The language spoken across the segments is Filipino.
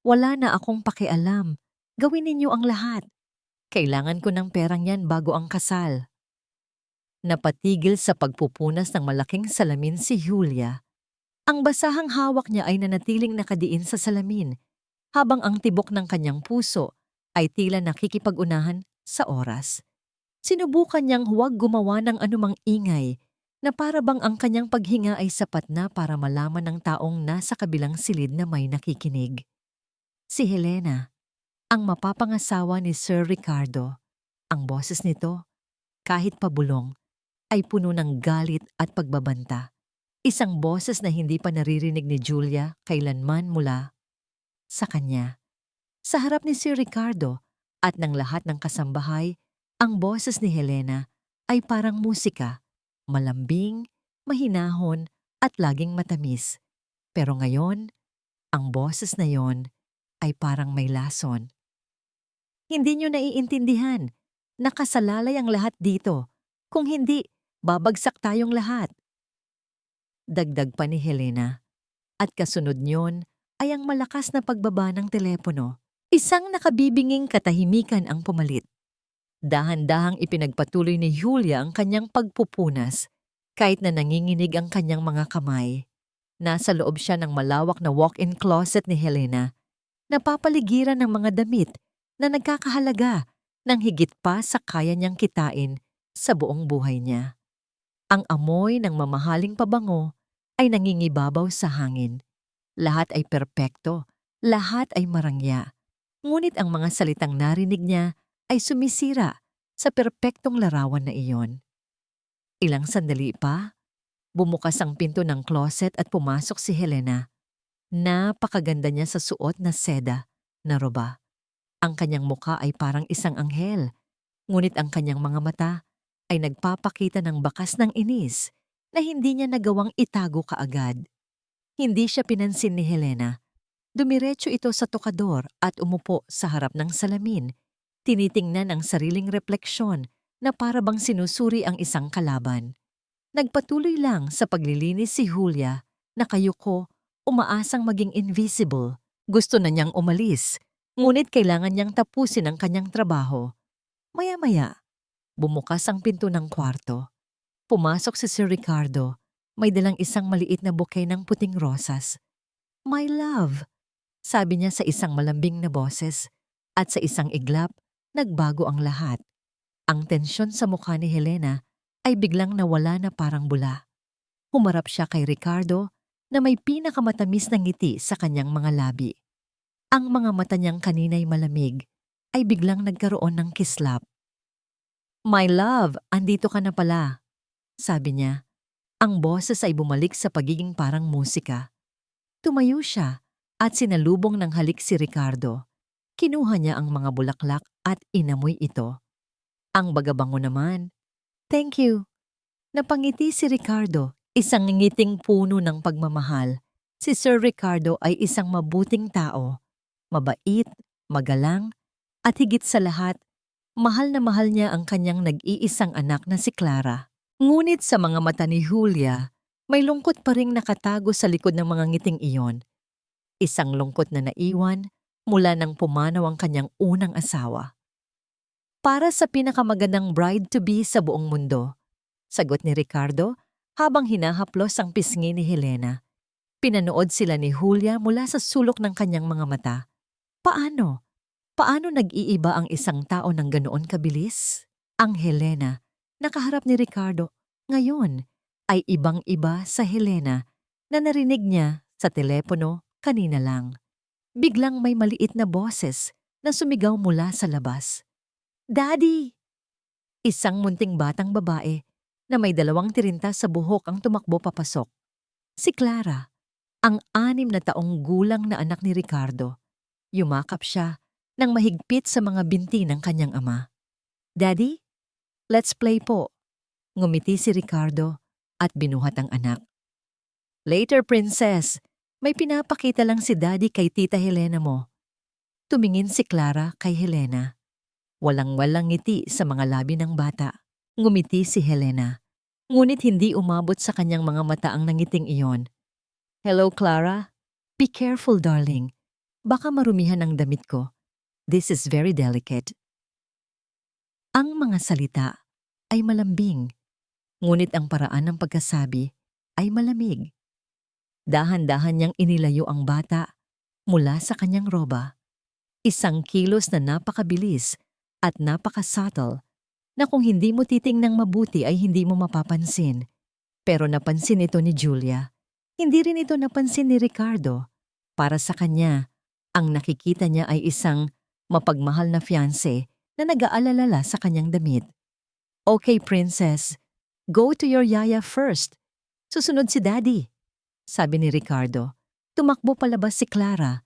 Wala na akong pakialam. Gawin ninyo ang lahat. Kailangan ko ng perang yan bago ang kasal. Napatigil sa pagpupunas ng malaking salamin si Julia. Ang basahang hawak niya ay nanatiling nakadiin sa salamin, habang ang tibok ng kanyang puso ay tila nakikipag-unahan sa oras. Sinubukan niyang huwag gumawa ng anumang ingay, na para bang ang kanyang paghinga ay sapat na para malaman ng taong nasa kabilang silid na may nakikinig. Si Helena, ang mapapangasawa ni Sir Ricardo. Ang boses nito, kahit pabulong, ay puno ng galit at pagbabanta. Isang boses na hindi pa naririnig ni Julia kailanman mula sa kanya. Sa harap ni Sir Ricardo at ng lahat ng kasambahay, ang boses ni Helena ay parang musika, malambing, mahinahon at laging matamis. Pero ngayon, ang boses na yon ay parang may lason. Hindi nyo naiintindihan. Nakasalalay ang lahat dito. Kung hindi, babagsak tayong lahat. Dagdag pa ni Helena. At kasunod nyon ay ang malakas na pagbaba ng telepono. Isang nakabibinging katahimikan ang pumalit. Dahan-dahang ipinagpatuloy ni Julia ang kanyang pagpupunas kahit na nanginginig ang kanyang mga kamay. Nasa loob siya ng malawak na walk-in closet ni Helena, napapaligiran ng mga damit na nagkakahalaga ng higit pa sa kaya niyang kitain sa buong buhay niya. Ang amoy ng mamahaling pabango ay nangingibabaw sa hangin. Lahat ay perpekto, lahat ay marangya. Ngunit ang mga salitang narinig niya ay sumisira sa perpektong larawan na iyon. Ilang sandali pa, bumukas ang pinto ng closet at pumasok si Helena. Napakaganda niya sa suot na seda na roba. Ang kanyang muka ay parang isang anghel, ngunit ang kanyang mga mata ay nagpapakita ng bakas ng inis na hindi niya nagawang itago kaagad. Hindi siya pinansin ni Helena. Dumiretso ito sa tokador at umupo sa harap ng salamin, tinitingnan ang sariling refleksyon na para bang sinusuri ang isang kalaban. Nagpatuloy lang sa paglilinis si Julia, nakayuko, umaasang maging invisible. Gusto na niyang umalis, ngunit kailangan niyang tapusin ang kanyang trabaho. Maya-maya, bumukas ang pinto ng kwarto. Pumasok si Sir Ricardo, may dalang isang maliit na bouquet ng puting rosas. "My love," sabi niya sa isang malambing na boses, at sa isang iglap, nagbago ang lahat. Ang tensyon sa mukha ni Helena ay biglang nawala na parang bula. Humarap siya kay Ricardo na may pinakamatamis na ngiti sa kanyang mga labi. Ang mga mata niyang kanina'y malamig ay biglang nagkaroon ng kislap. "My love, andito ka na pala," sabi niya. Ang boses ay bumalik sa pagiging parang musika. Tumayo siya at sinalubong ng halik si Ricardo. Kinuha niya ang mga bulaklak at inamoy ito. Ang bagabango naman. "Thank you." Napangiti si Ricardo, isang ngiting puno ng pagmamahal. Si Sir Ricardo ay isang mabuting tao. Mabait, magalang, at higit sa lahat, mahal na mahal niya ang kanyang nag-iisang anak na si Clara. Ngunit sa mga mata ni Julia, may lungkot pa ring nakatago sa likod ng mga ngiting iyon. Isang lungkot na naiwan mula nang pumanaw ang kanyang unang asawa. "Para sa pinakamagandang bride-to-be sa buong mundo," sagot ni Ricardo habang hinahaplos ang pisngi ni Helena. Pinanood sila ni Julia mula sa sulok ng kanyang mga mata. Paano? Paano nag-iiba ang isang tao ng ganoon kabilis? Ang Helena, nakaharap ni Ricardo, ngayon ay ibang-iba sa Helena na narinig niya sa telepono kanina lang. Biglang may maliit na boses na sumigaw mula sa labas. "Daddy!" Isang munting batang babae na may 2 tirinta sa buhok ang tumakbo papasok. Si Clara, ang 6 na taong gulang na anak ni Ricardo. Yumakap siya nang mahigpit sa mga binti ng kanyang ama. "Daddy, let's play po." Ngumiti si Ricardo at binuhat ang anak. "Later, princess. May pinapakita lang si Daddy kay Tita Helena mo." Tumingin si Clara kay Helena. Walang-walang ngiti sa mga labi ng bata. Ngumiti si Helena. Ngunit hindi umabot sa kanyang mga mata ang nangiting iyon. "Hello, Clara. Be careful, darling. Baka marumihan ang damit ko. This is very delicate. Ang mga salita ay malambing, ngunit ang paraan ng pagkasabi ay malamig. Dahan-dahan niyang inilayo ang bata mula sa kanyang roba. Isang kilos na napakabilis at napaka-subtle na kung hindi mo titingnang mabuti ay hindi mo mapapansin. Pero napansin ito ni Julia. Hindi rin ito napansin ni Ricardo. Para sa kanya, ang nakikita niya ay isang mapagmahal na fiancé na nag-aalala sa kanyang damit. Okay, princess. Go to your yaya first. Susunod si daddy, sabi ni Ricardo. Tumakbo palabas si Clara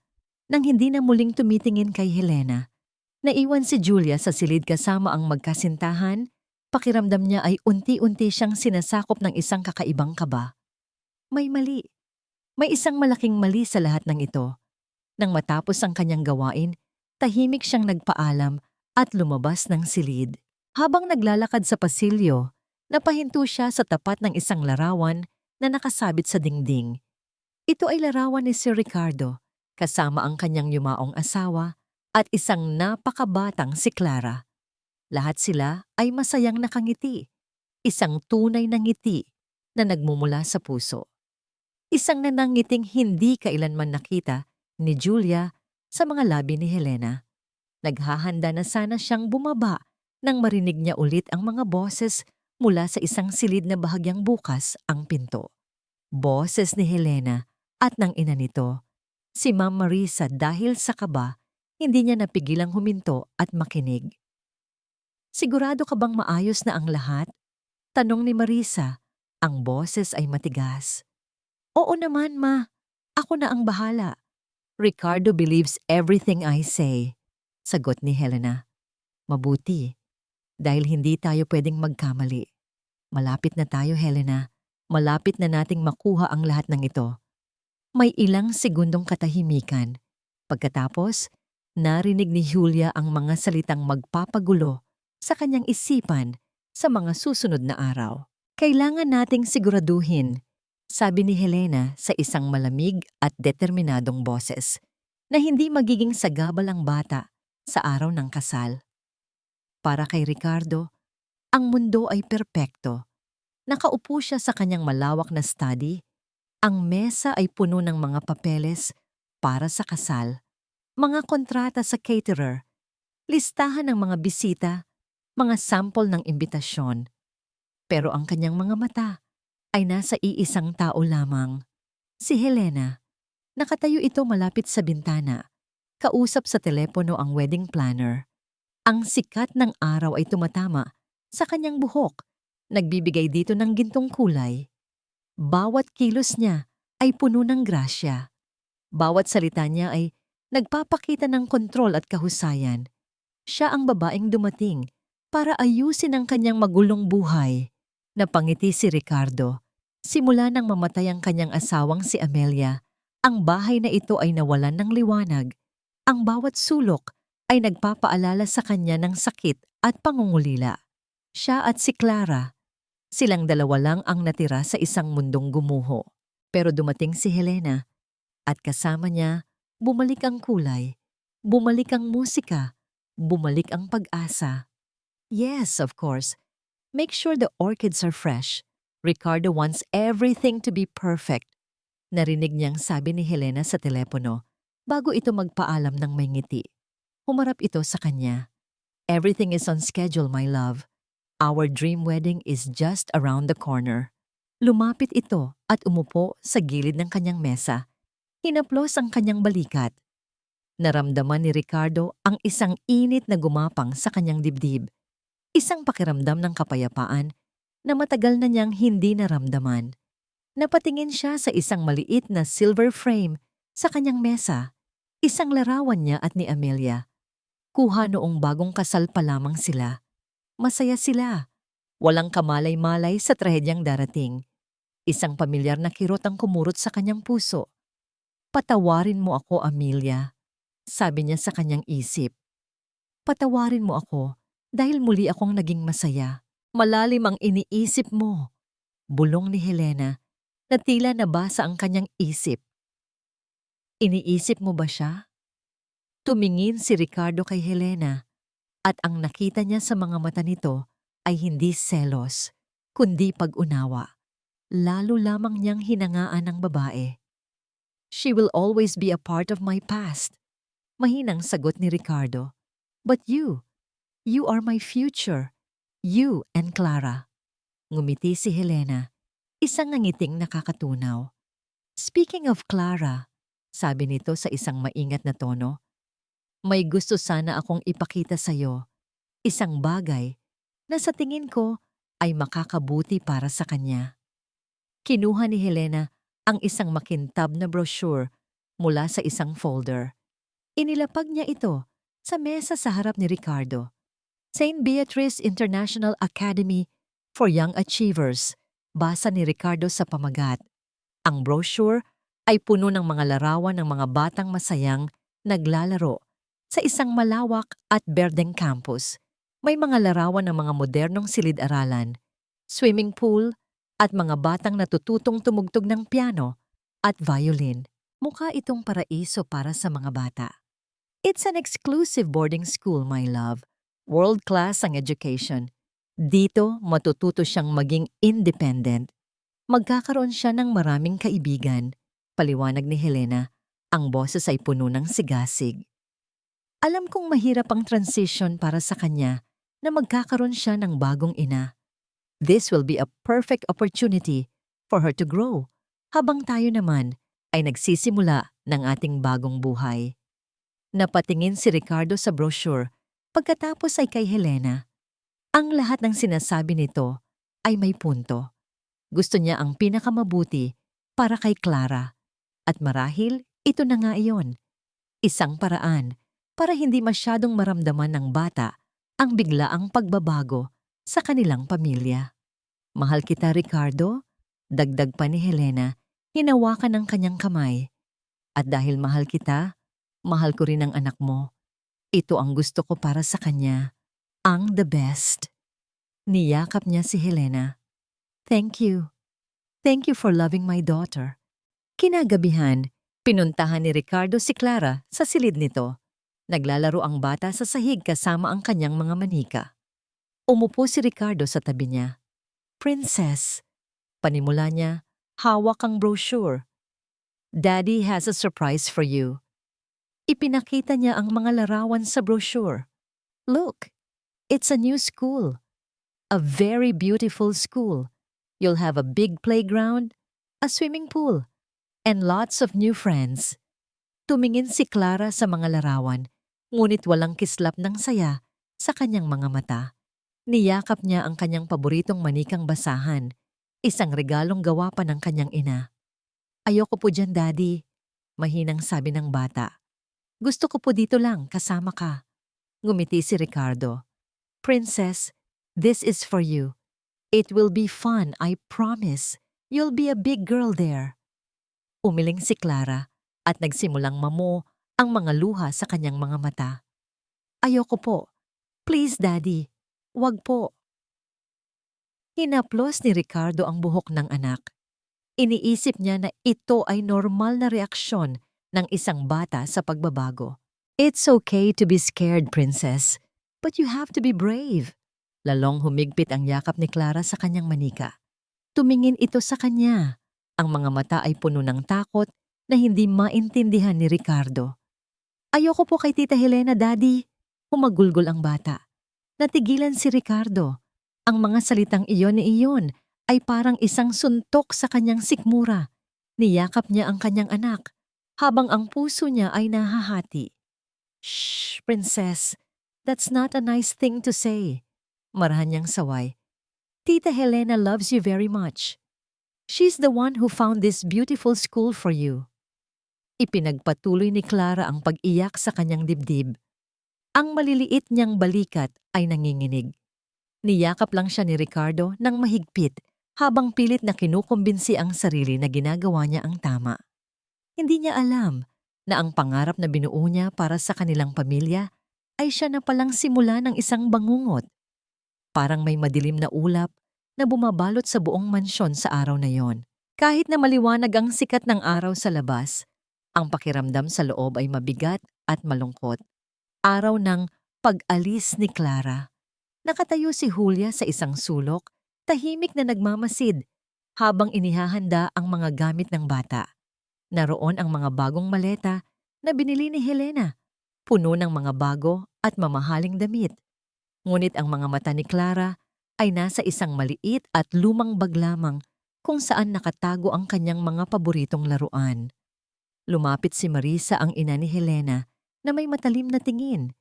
nang hindi na muling tumitingin kay Helena. Naiwan si Julia sa silid kasama ang magkasintahan. Pakiramdam niya ay unti-unti siyang sinasakop ng isang kakaibang kaba. May mali. May isang malaking mali sa lahat ng ito. Nang matapos ang kanyang gawain, tahimik siyang nagpaalam at lumabas ng silid. Habang naglalakad sa pasilyo, napahinto siya sa tapat ng isang larawan na nakasabit sa dingding. Ito ay larawan ni Sir Ricardo, kasama ang kanyang yumaong asawa at isang napakabatang si Clara. Lahat sila ay masayang nakangiti, isang tunay na ngiti na nagmumula sa puso. Isang nanangiting hindi kailanman nakita ni Julia sa mga labi ni Helena. Naghahanda na sana siyang bumaba nang marinig niya ulit ang mga boses mula sa isang silid na bahagyang bukas ang pinto. Boses ni Helena at ng ina nito. Si Ma'am Marisa dahil sa kaba, hindi niya napigilang huminto at makinig. Sigurado ka bang maayos na ang lahat? Tanong ni Marisa. Ang boses ay matigas. Oo naman, ma. Ako na ang bahala. Ricardo believes everything I say. Sagot ni Helena. Mabuti. Dahil hindi tayo pwedeng magkamali. Malapit na tayo, Helena. Malapit na nating makuha ang lahat ng ito. May ilang segundong katahimikan. Pagkatapos, narinig ni Julia ang mga salitang magpapagulo sa kanyang isipan sa mga susunod na araw. Kailangan nating siguraduhin, sabi ni Helena sa isang malamig at determinadong boses, na hindi magiging sagabal ang bata sa araw ng kasal. Para kay Ricardo, ang mundo ay perpekto. Nakaupo siya sa kanyang malawak na study. Ang mesa ay puno ng mga papeles para sa kasal, mga kontrata sa caterer, listahan ng mga bisita, mga sample ng imbitasyon. Pero ang kanyang mga mata ay nasa iisang tao lamang, si Helena. Nakatayo ito malapit sa bintana, kausap sa telepono ang wedding planner. Ang sikat ng araw ay tumatama sa kanyang buhok, nagbibigay dito ng gintong kulay. Bawat kilos niya ay puno ng grasya. Bawat salita niya ay nagpapakita ng kontrol at kahusayan. Siya ang babaeng dumating para ayusin ang kanyang magulong buhay. Napangiti si Ricardo. Simula nang mamatay ang kanyang asawang si Amelia, ang bahay na ito ay nawalan ng liwanag. Ang bawat sulok ay nagpapaalala sa kanya ng sakit at pangungulila. Siya at si Clara, silang dalawa lang ang natira sa isang mundong gumuho. Pero dumating si Helena at kasama niya, bumalik ang kulay, bumalik ang musika, bumalik ang pag-asa. Yes, of course. Make sure the orchids are fresh. Ricardo wants everything to be perfect. Narinig niyang sabi ni Helena sa telepono bago ito magpaalam ng may ngiti. Humarap ito sa kanya. Everything is on schedule, my love. Our dream wedding is just around the corner. Lumapit ito at umupo sa gilid ng kanyang mesa. Hinaplos ang kanyang balikat. Naramdaman ni Ricardo ang isang init na gumapang sa kanyang dibdib. Isang pakiramdam ng kapayapaan na matagal na niyang hindi naramdaman. Napatingin siya sa isang maliit na silver frame sa kanyang mesa. Isang larawan niya at ni Amelia. Kuha noong bagong kasal pa lamang sila. Masaya sila. Walang kamalay-malay sa trahedyang darating. Isang pamilyar na kirot ang kumurot sa kanyang puso. Patawarin mo ako, Amelia, sabi niya sa kanyang isip. Patawarin mo ako dahil muli akong naging masaya. Malalim ang iniisip mo. Bulong ni Helena na tila nabasa ang kanyang isip. Iniisip mo ba siya? Tumingin si Ricardo kay Helena at ang nakita niya sa mga mata nito ay hindi selos, kundi pag-unawa. Lalo lamang niyang hinangaan ang babae. She will always be a part of my past. Mahinang sagot ni Ricardo. But you are my future. You and Clara. Ngumiti si Helena, isang ngiting nakakatunaw. Speaking of Clara, sabi nito sa isang maingat na tono, may gusto sana akong ipakita sa'yo. Isang bagay na sa tingin ko ay makakabuti para sa kanya. Kinuha ni Helena ang isang makintab na brochure mula sa isang folder. Inilapag niya ito sa mesa sa harap ni Ricardo. St. Beatrice International Academy for Young Achievers, basa ni Ricardo sa pamagat. Ang brochure ay puno ng mga larawan ng mga batang masayang naglalaro sa isang malawak at berdeng campus. May mga larawan ng mga modernong silid-aralan, swimming pool, at mga batang natututong tumugtog ng piano at violin. Mukha itong paraiso para sa mga bata. It's an exclusive boarding school, my love. World-class ang education. Dito, matututo siyang maging independent. Magkakaroon siya ng maraming kaibigan. Paliwanag ni Helena, ang boses ay puno ng sigasig. Alam kong mahirap ang transition para sa kanya na magkakaroon siya ng bagong ina. This will be a perfect opportunity for her to grow, habang tayo naman ay nagsisimula ng ating bagong buhay. Napatingin si Ricardo sa brochure pagkatapos ay kay Helena. Ang lahat ng sinasabi nito ay may punto. Gusto niya ang pinakamabuti para kay Clara. At marahil ito na nga iyon. Isang paraan para hindi masyadong maramdaman ng bata ang biglaang pagbabago sa kanilang pamilya. Mahal kita, Ricardo, dagdag pa ni Helena, hinawakan ng kanyang kamay. At dahil mahal kita, mahal ko rin ang anak mo. Ito ang gusto ko para sa kanya. Ang the best. Niyakap niya si Helena. Thank you. Thank you for loving my daughter. Kinagabihan, pinuntahan ni Ricardo si Clara sa silid nito. Naglalaro ang bata sa sahig kasama ang kanyang mga manika. Umupo si Ricardo sa tabi niya. Princess, panimula niya, hawak ang brochure. Daddy has a surprise for you. Ipinakita niya ang mga larawan sa brochure. Look, it's a new school. A very beautiful school. You'll have a big playground, a swimming pool, and lots of new friends. Tumingin si Clara sa mga larawan, ngunit walang kislap ng saya sa kanyang mga mata. Niyakap niya ang kanyang paboritong manikang basahan, isang regalong gawa pa ng kanyang ina. Ayoko po dyan, Daddy, mahinang sabi ng bata. Gusto ko po dito lang, kasama ka. Ngumiti si Ricardo. Princess, this is for you. It will be fun, I promise. You'll be a big girl there. Umiling si Clara at nagsimulang mamo ang mga luha sa kanyang mga mata. Ayoko po. Please, Daddy. Wag po. Hinaplos ni Ricardo ang buhok ng anak. Iniisip niya na ito ay normal na reaksyon ng isang bata sa pagbabago. It's okay to be scared, Princess, but you have to be brave. Lalong humigpit ang yakap ni Clara sa kanyang manika. Tumingin ito sa kanya. Ang mga mata ay puno ng takot na hindi maintindihan ni Ricardo. Ayoko po kay Tita Helena, Daddy. Humagulgol ang bata. Natigilan si Ricardo. Ang mga salitang iyon ni iyon ay parang isang suntok sa kanyang sikmura. Niyakap niya ang kanyang anak, habang ang puso niya ay nahahati. Shh, Princess. That's not a nice thing to say. Marahan niyang saway. Tita Helena loves you very much. She's the one who found this beautiful school for you. Ipinagpatuloy ni Clara ang pag-iyak sa kanyang dibdib. Ang maliliit niyang balikat ay nanginginig. Niyakap lang siya ni Ricardo ng mahigpit habang pilit na kinukumbinsi ang sarili na ginagawa niya ang tama. Hindi niya alam na ang pangarap na binuo niya para sa kanilang pamilya ay siya na palang simula ng isang bangungot. Parang may madilim na ulap na bumabalot sa buong mansyon sa araw na yon. Kahit na maliwanag ang sikat ng araw sa labas, Ang pakiramdam sa loob ay mabigat at malungkot. Araw ng pag-alis ni Clara. Nakatayo si Julia sa isang sulok, tahimik na nagmamasid habang inihahanda ang mga gamit ng bata. Naroon ang mga bagong maleta na binili ni Helena, puno ng mga bago at mamahaling damit. Ngunit ang mga mata ni Clara ay nasa isang maliit at lumang bag lamang kung saan nakatago ang kanyang mga paboritong laruan. Lumapit si Marisa, ang ina ni Helena, na may matalim na tingin.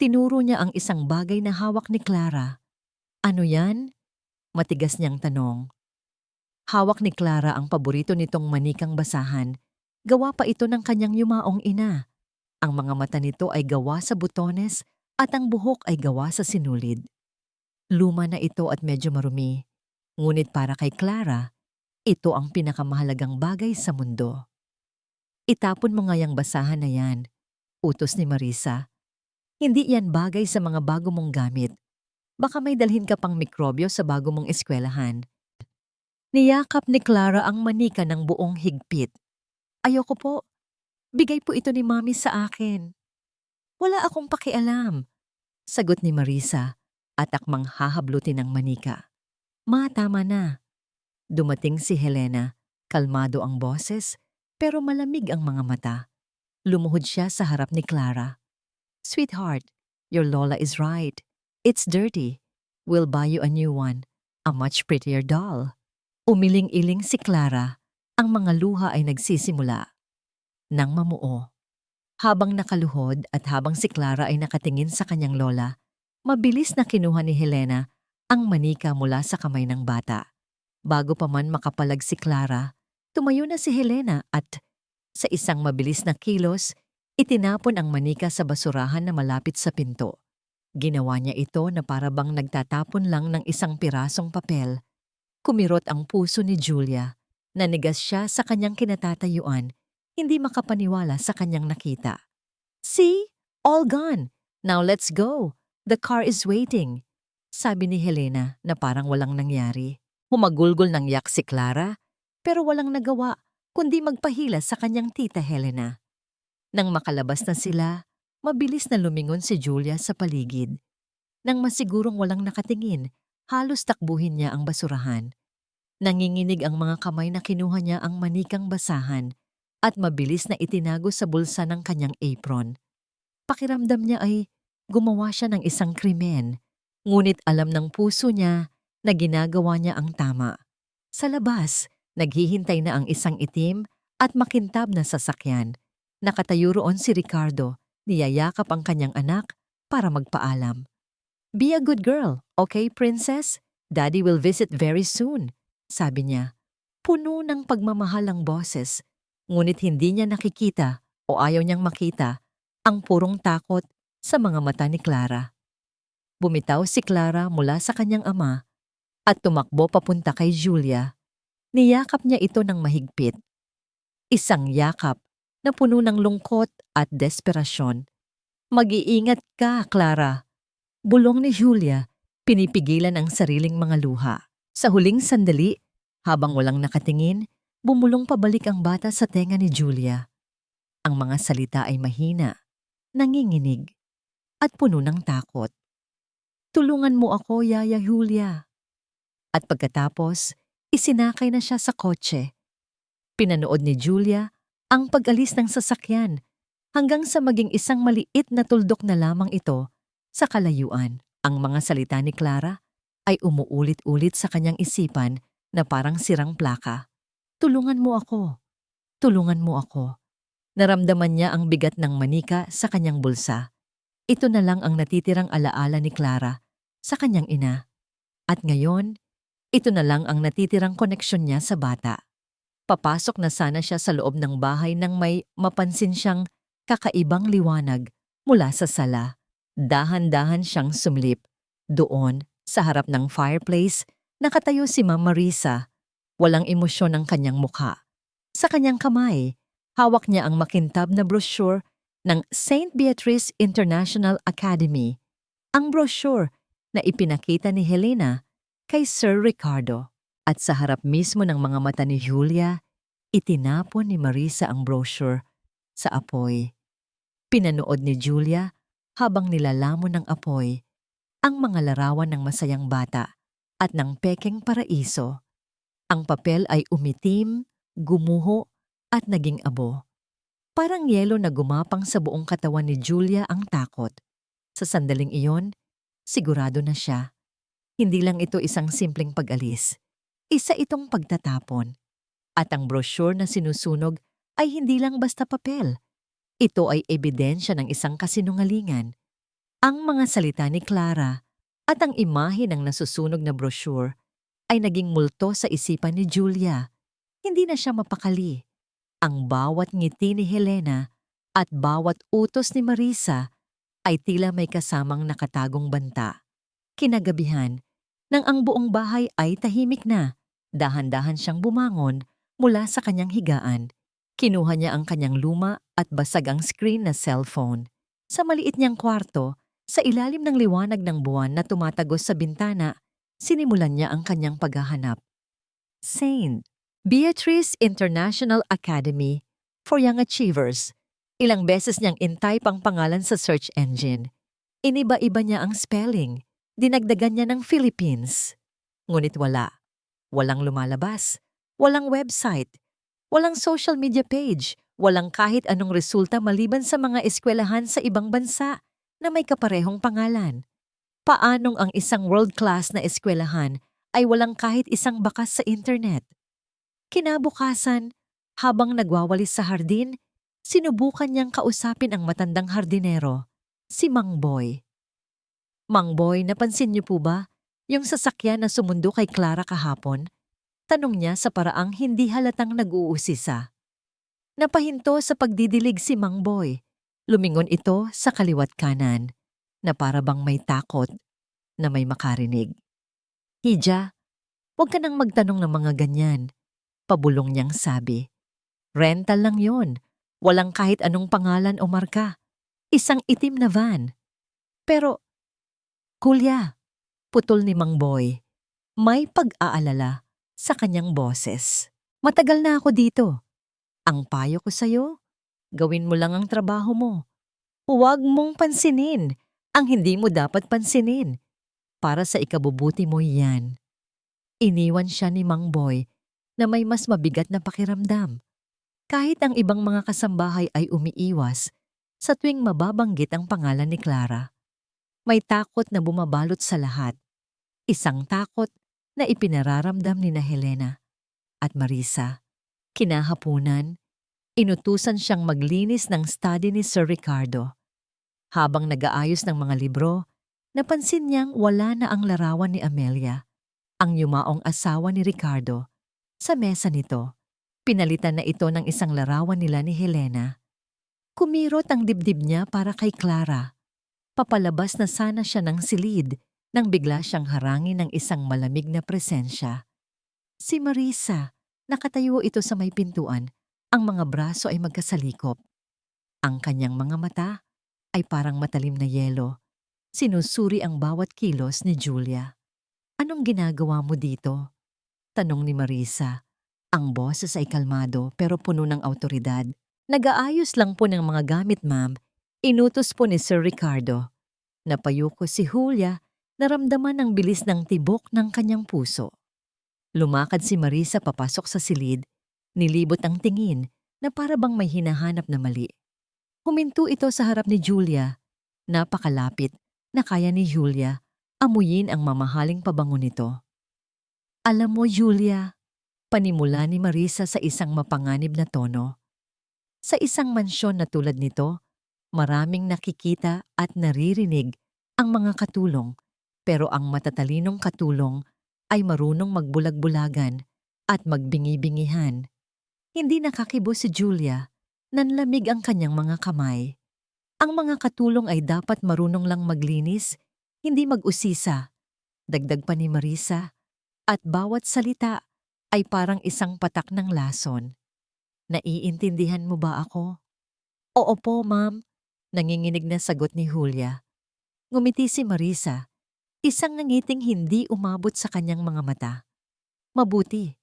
Tinuro niya ang isang bagay na hawak ni Clara. "Ano yan?" Matigas niyang tanong. Hawak ni Clara ang paborito nitong manikang basahan. Gawa pa ito ng kanyang yumaong ina. Ang mga mata nito ay gawa sa butones at ang buhok ay gawa sa sinulid. Luma na ito at medyo marumi. Ngunit para kay Clara, ito ang pinakamahalagang bagay sa mundo. "Itapon mo nga yung basahan na yan," utos ni Marisa. "Hindi yan bagay sa mga bago mong gamit. Baka may dalhin ka pang mikrobyo sa bago mong eskwelahan." Niyakap ni Clara ang manika ng buong higpit. "Ayoko po. Bigay po ito ni Mami sa akin." "Wala akong pakialam," sagot ni Marisa at akmang hahablutin ang manika. "Ma, tama na." Dumating si Helena. Kalmado ang boses, pero malamig ang mga mata. Lumuhod siya sa harap ni Clara. "Sweetheart, your Lola is right. It's dirty. We'll buy you a new one, a much prettier doll." Umiling-iling si Clara. Ang mga luha ay nagsisimula nang mamuo. Habang nakaluhod at habang si Clara ay nakatingin sa kanyang lola, mabilis na kinuha ni Helena ang manika mula sa kamay ng bata. Bago pa man makapalag si Clara, tumayo na si Helena at sa isang mabilis na kilos, itinapon ang manika sa basurahan na malapit sa pinto. Ginawa niya ito na para bang nagtatapon lang ng isang pirasong papel. Kumirot ang puso ni Julia. Nanigas siya sa kanyang kinatatayuan, hindi makapaniwala sa kanyang nakita. "See? All gone. Now let's go. The car is waiting," sabi ni Helena na parang walang nangyari. Humagulgol ng yak si Clara, pero walang nagawa kundi magpahila sa kanyang tita Helena. Nang makalabas na sila, mabilis na lumingon si Julia sa paligid. Nang masigurong walang nakatingin, halos takbuhin niya ang basurahan. Nanginginig ang mga kamay na kinuha niya ang manikang basahan at mabilis na itinago sa bulsa ng kanyang apron. Pakiramdam niya ay gumawa siya ng isang krimen, ngunit alam ng puso niya na ginagawa niya ang tama. Sa labas, naghihintay na ang isang itim at makintab na sasakyan. Nakatayo roon si Ricardo, niyayakap ang kanyang anak para magpaalam. "Be a good girl, okay, princess? Daddy will visit very soon," sabi niya. Puno ng pagmamahal ang boses, ngunit hindi niya nakikita o ayaw niyang makita ang purong takot sa mga mata ni Clara. Bumitaw si Clara mula sa kanyang ama at tumakbo papunta kay Julia. Niyakap niya ito ng mahigpit. Isang yakap na puno ng lungkot at desperasyon. "Mag-iingat ka, Clara," bulong ni Julia, pinipigilan ang sariling mga luha. Sa huling sandali, habang walang nakatingin, bumulong pabalik ang bata sa tenga ni Julia. Ang mga salita ay mahina, nanginginig, at puno ng takot. "Tulungan mo ako, Yaya Julia." At pagkatapos, isinakay na siya sa kotse. Pinanood ni Julia ang pag-alis ng sasakyan hanggang sa maging isang maliit na tuldok na lamang ito sa kalayuan. Ang mga salita ni Clara ay umuulit-ulit sa kanyang isipan na parang sirang plaka. "Tulungan mo ako. Tulungan mo ako." Naramdaman niya ang bigat ng manika sa kanyang bulsa. Ito na lang ang natitirang alaala ni Clara sa kanyang ina. At ngayon, ito na lang ang natitirang koneksyon niya sa bata. Papasok na sana siya sa loob ng bahay nang may mapansin siyang kakaibang liwanag mula sa sala. Dahan-dahan siyang sumlip. Doon, sa harap ng fireplace, nakatayo si Ma'am Marisa. Walang emosyon ang kanyang mukha. Sa kanyang kamay, hawak niya ang makintab na brochure ng St. Beatrice International Academy. Ang brochure na ipinakita ni Helena kay Sir Ricardo. At sa harap mismo ng mga mata ni Julia, itinapon ni Marisa ang brochure sa apoy. Pinanood ni Julia habang nilalamon ng apoy ang mga larawan ng masayang bata at ng pekeng paraiso. Ang papel ay umitim, gumuho at naging abo. Parang yelo na gumapang sa buong katawan ni Julia ang takot. Sa sandaling iyon, sigurado na siya. Hindi lang ito isang simpleng pag-alis. Isa itong pagtatapon. At ang brochure na sinusunog ay hindi lang basta papel. Ito ay ebidensya ng isang kasinungalingan. Ang mga salita ni Clara at ang imahe ng nasusunog na brochure ay naging multo sa isipan ni Julia. Hindi na siya mapakali. Ang bawat ngiti ni Helena at bawat utos ni Marisa ay tila may kasamang nakatagong banta. Kinagabihan, nang ang buong bahay ay tahimik na, dahan-dahan siyang bumangon mula sa kanyang higaan. Kinuha niya ang kanyang luma at basag ang screen na cellphone. Sa maliit niyang kwarto, sa ilalim ng liwanag ng buwan na tumatagos sa bintana, sinimulan niya ang kanyang paghahanap. Saint Beatrice International Academy for Young Achievers. Ilang beses niyang in-type ang pangalan sa search engine. Iniba-iba niya ang spelling. Dinagdagan niya ng Philippines. Ngunit wala. Walang lumalabas. Walang website. Walang social media page. Walang kahit anong resulta maliban sa mga eskwelahan sa ibang bansa na may kaparehong pangalan. Paanong ang isang world-class na eskwelahan ay walang kahit isang bakas sa internet? Kinabukasan, habang nagwawalis sa hardin, sinubukan niyang kausapin ang matandang hardinero, si Mang Boy. Mang Boy, napansin niyo po ba yung sasakyan na sumundo kay Clara kahapon? Tanong niya sa paraang hindi halatang nag-uusisa. Napahinto sa pagdidilig si Mang Boy. Lumingon ito sa kaliwat kanan, na para bang may takot na may makarinig. Hija, huwag ka nang magtanong ng mga ganyan. Pabulong niyang sabi. Rental lang yon. Walang kahit anong pangalan o marka. Isang itim na van. Pero, Kulya, putol ni Mang Boy. May pag-aalala sa kanyang boses. Matagal na ako dito. Ang payo ko sa'yo, gawin mo lang ang trabaho mo. Huwag mong pansinin ang hindi mo dapat pansinin. Para sa ikabubuti mo yan. Iniwan siya ni Mang Boy na may mas mabigat na pakiramdam. Kahit ang ibang mga kasambahay ay umiiwas sa tuwing mababanggit ang pangalan ni Clara. May takot na bumabalot sa lahat. Isang takot na ipinararamdam ni Helena at Marisa. Kinahapunan, inutusan siyang maglinis ng study ni Sir Ricardo. Habang nag-aayos ng mga libro, napansin niyang wala na ang larawan ni Amelia, ang yumaong asawa ni Ricardo. Sa mesa nito, pinalitan na ito ng isang larawan nila ni Helena. Kumirot ang dibdib niya para kay Clara. Papalabas na sana siya ng silid nang bigla siyang harangin ng isang malamig na presensya. Si Marisa, nakatayo ito sa may pintuan, ang mga braso ay magkasalikop. Ang kanyang mga mata ay parang matalim na yelo. Sinusuri ang bawat kilos ni Julia. Anong ginagawa mo dito? Tanong ni Marisa. Ang boses ay kalmado pero puno ng awtoridad. Nag-aayos lang po ng mga gamit, ma'am. Inutos po ni Sir Ricardo. Napayuko si Julia, naramdaman ang bilis ng tibok ng kanyang puso. Lumakad si Marisa papasok sa silid, nilibot ang tingin na para bang may hinahanap na mali. Huminto ito sa harap ni Julia. Napakalapit na kaya ni Julia amuyin ang mamahaling pabango nito. Alam mo, Julia, panimula ni Marisa sa isang mapanganib na tono. Sa isang mansyon na tulad nito, maraming nakikita at naririnig ang mga katulong, pero ang matatalinong katulong ay marunong magbulag-bulagan at magbingi-bingihan. Hindi nakakibo si Julia, nanlamig ang kanyang mga kamay. Ang mga katulong ay dapat marunong lang maglinis, hindi mag-usisa. Dagdag pa ni Marisa, at bawat salita ay parang isang patak ng lason. Naiintindihan mo ba ako? Oo po, ma'am. Nanginginig na sagot ni Julia. Ngumiti si Marisa, isang nangiting hindi umabot sa kanyang mga mata. Mabuti.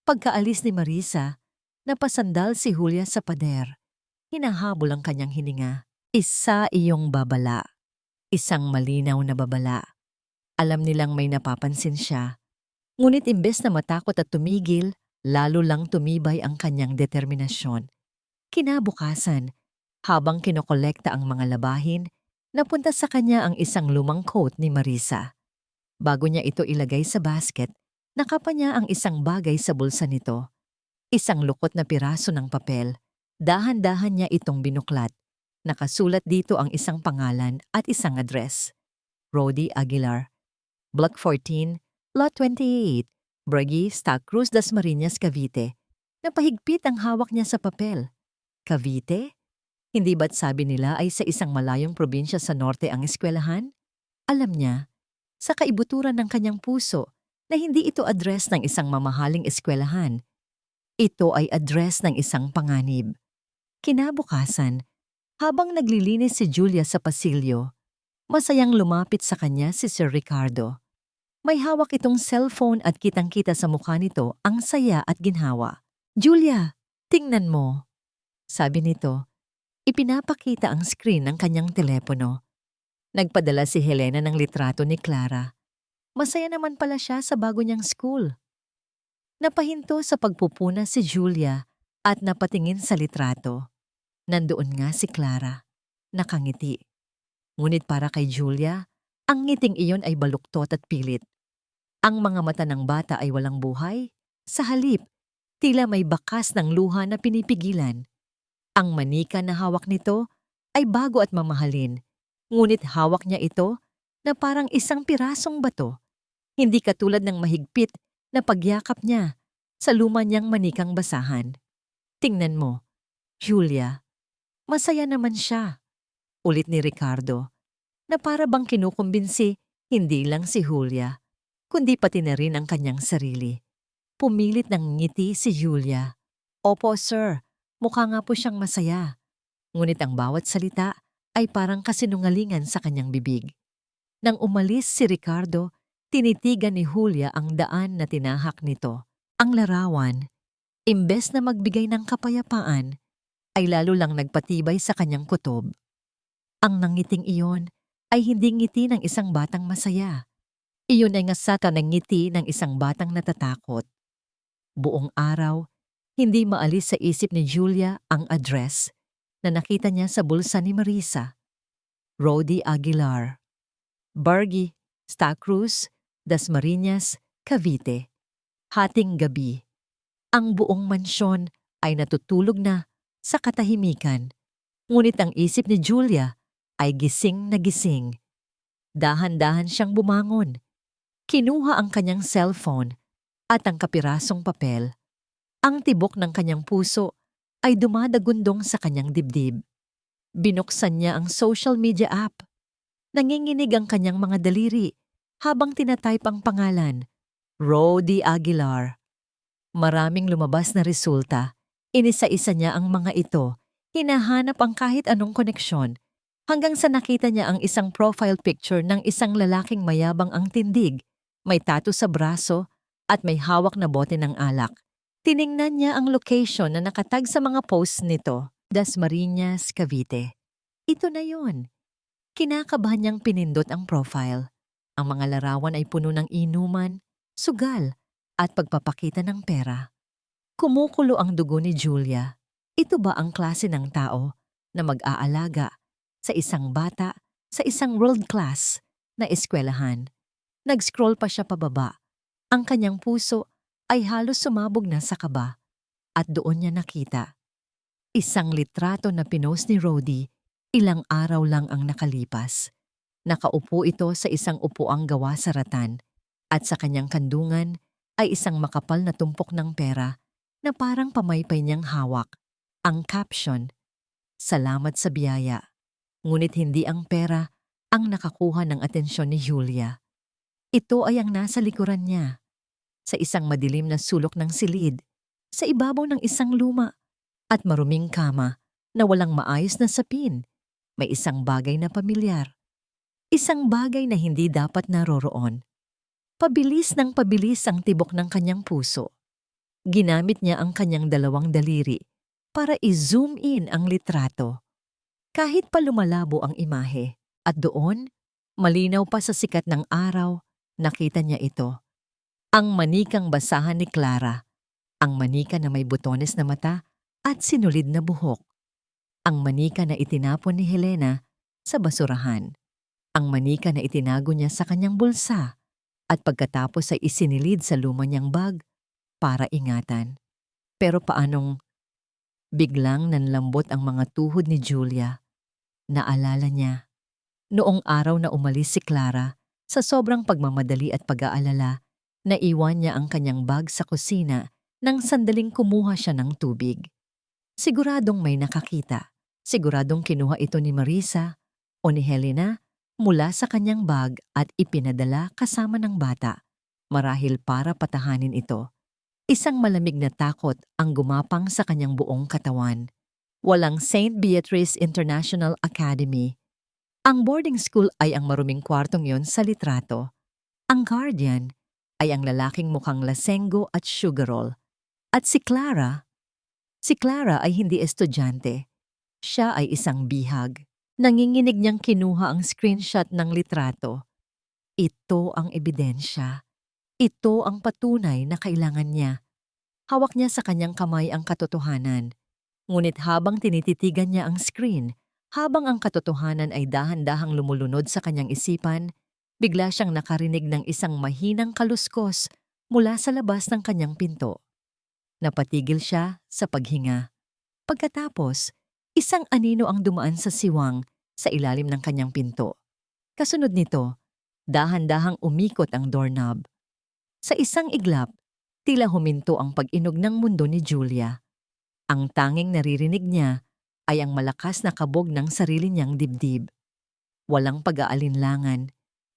Pagkaalis ni Marisa, napasandal si Julia sa pader. hinahabol ang kanyang hininga. Isa iyong babala. Isang malinaw na babala. Alam nilang may napapansin siya. Ngunit imbes na matakot at tumigil, lalo lang tumibay ang kanyang determinasyon. Kinabukasan, habang kinokolekta ang mga labahin, napunta sa kanya ang isang lumang coat ni Marisa. Bago niya ito ilagay sa basket, nakapa niya ang isang bagay sa bulsa nito. Isang lukot na piraso ng papel. Dahan-dahan niya itong binuklat. Nakasulat dito ang isang pangalan at isang address. Rody Aguilar, Block 14, Lot 28, Bragi, Santa Cruz, Dasmariñas, Cavite. Napahigpit ang hawak niya sa papel. Cavite? Hindi ba't sabi nila ay sa isang malayong probinsya sa norte ang eskwelahan? Alam niya, sa kaibuturan ng kanyang puso, na hindi ito address ng isang mamahaling eskwelahan. Ito ay address ng isang panganib. Kinabukasan, habang naglilinis si Julia sa pasilyo, masayang lumapit sa kanya si Sir Ricardo. May hawak itong cellphone at kitang-kita sa mukha nito ang saya at ginhawa. "Julia, tingnan mo," sabi nito. Ipinapakita ang screen ng kanyang telepono. Nagpadala si Helena ng litrato ni Clara. Masaya naman pala siya sa bago niyang school. Napahinto sa pagpupuna si Julia at napatingin sa litrato. Nandoon nga si Clara, nakangiti. Ngunit para kay Julia, ang ngiting iyon ay baluktot at pilit. Ang mga mata ng bata ay walang buhay. Sa halip, tila may bakas ng luha na pinipigilan. Ang manika na hawak nito ay bago at mamahalin. Ngunit hawak niya ito na parang isang pirasong bato. Hindi katulad ng mahigpit na pagyakap niya sa luma niyang manikang basahan. "Tingnan mo, Julia, masaya naman siya," ulit ni Ricardo, na para bang kinukumbinsi hindi lang si Julia, kundi pati na rin ang kanyang sarili. Pumilit ng ngiti si Julia. "Opo, sir, mukha nga po siyang masaya." Ngunit ang bawat salita ay parang kasinungalingan sa kanyang bibig. Nang umalis si Ricardo, tinitigan ni Julia ang daan na tinahak nito. Ang larawan, imbes na magbigay ng kapayapaan, ay lalo lang nagpatibay sa kanyang kutob. Ang nangiting iyon ay hindi ngiti ng isang batang masaya. Iyon ay ngasata ng ngiti ng isang batang natatakot. Buong araw, hindi maalis sa isip ni Julia ang address na nakita niya sa bulsa ni Marisa. Rody Aguilar, Bargi, Santa Cruz, Dasmariñas, Cavite. Hating gabi. Ang buong mansyon ay natutulog na sa katahimikan. Ngunit ang isip ni Julia ay gising na gising. Dahan-dahan siyang bumangon. Kinuha ang kanyang cellphone at ang kapirasong papel. Ang tibok ng kanyang puso ay dumadagundong sa kanyang dibdib. Binuksan niya ang social media app. Nanginginig ang kanyang mga daliri habang tinatype ang pangalan, Rody Aguilar. Maraming lumabas na resulta. Inisa-isa niya ang mga ito. Hinahanap ang kahit anong koneksyon. Hanggang sa nakita niya ang isang profile picture ng isang lalaking mayabang ang tindig, may tattoo sa braso at may hawak na bote ng alak. Tiningnan niya ang location na nakatag sa mga posts nito, Dasmariñas, Cavite. Ito na yun. Kinakabahan niyang pinindot ang profile. Ang mga larawan ay puno ng inuman, sugal, at pagpapakita ng pera. Kumukulo ang dugo ni Julia. Ito ba ang klase ng tao na mag-aalaga sa isang bata sa isang world-class na eskwelahan? Nag-scroll pa siya pababa. Ang kanyang puso ay halos sumabog na sa kaba. At doon niya nakita. Isang litrato na pinost ni Rody, ilang araw lang ang nakalipas. Nakaupo ito sa isang upuang gawa sa ratan at sa kanyang kandungan ay isang makapal na tumpok ng pera na parang pamaypay niyang hawak. Ang caption, "Salamat sa biyaya." Ngunit hindi ang pera ang nakakuha ng atensyon ni Julia. Ito ay ang nasa likuran niya. Sa isang madilim na sulok ng silid, sa ibabaw ng isang luma at maruming kama na walang maayos na sapin, may isang bagay na pamilyar. Isang bagay na hindi dapat naroroon. Pabilis ng pabilis ang tibok ng kanyang puso. Ginamit niya ang kanyang dalawang daliri para i-zoom in ang litrato. Kahit pa lumalabo ang imahe, at doon, malinaw pa sa sikat ng araw, nakita niya ito. Ang manikang basahan ni Clara, ang manika na may butones na mata at sinulid na buhok. Ang manika na itinapon ni Helena sa basurahan. Ang manika na itinago niya sa kanyang bulsa at pagkatapos ay isinilid sa luma niyang bag para ingatan. Pero paanong biglang nanlambot ang mga tuhod ni Julia? Naalala niya, noong araw na umalis si Clara, sa sobrang pagmamadali at pag-aalala, naiwan niya ang kanyang bag sa kusina nang sandaling kumuha siya ng tubig. Siguradong may nakakita. Siguradong kinuha ito ni Marisa o ni Helena mula sa kanyang bag at ipinadala kasama ng bata, marahil para patahanin ito. Isang malamig na takot ang gumapang sa kanyang buong katawan. Walang St. Beatrice International Academy. Ang boarding school ay ang maruming kwartong yon sa litrato. Ang guardian ay ang lalaking mukhang lasenggo at sugarol. At si Clara ay hindi estudyante. Siya ay isang bihag. Nanginginig niyang kinuha ang screenshot ng litrato. Ito ang ebidensya. Ito ang patunay na kailangan niya. Hawak niya sa kanyang kamay ang katotohanan. Ngunit habang tinititigan niya ang screen, habang ang katotohanan ay dahan-dahang lumulunod sa kanyang isipan, bigla siyang nakarinig ng isang mahinang kaluskos mula sa labas ng kanyang pinto. Napatigil siya sa paghinga. Pagkatapos, isang anino ang dumaan sa siwang sa ilalim ng kanyang pinto. Kasunod nito, dahan-dahang umikot ang doorknob. Sa isang iglap, tila huminto ang pag-inog ng mundo ni Julia. Ang tanging naririnig niya ay ang malakas na kabog ng sarili niyang dibdib. Walang pag-aalinlangan.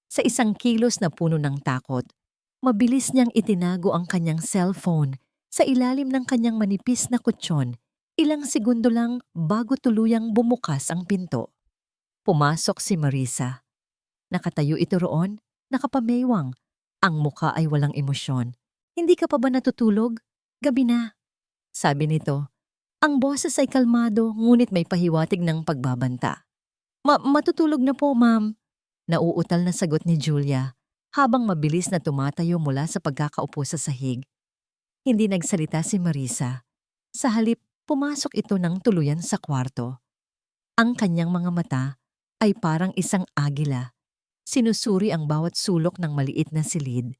Sa isang kilos na puno ng takot, mabilis niyang itinago ang kanyang cellphone sa ilalim ng kanyang manipis na kutsyon, ilang segundo lang bago tuluyang bumukas ang pinto. Pumasok si Marisa. Nakatayo ito roon, nakapameywang. Ang muka ay walang emosyon. Hindi ka pa ba natutulog? Gabi na. Sabi nito. Ang boses ay kalmado ngunit may pahiwatig ng pagbabanta. Matutulog na po, ma'am. Nauutal na sagot ni Julia habang mabilis na tumatayo mula sa pagkakaupo sa sahig. Hindi nagsalita si Marisa. Sa halip, pumasok ito ng tuluyan sa kwarto. Ang kanyang mga mata ay parang isang agila. Sinusuri ang bawat sulok ng maliit na silid.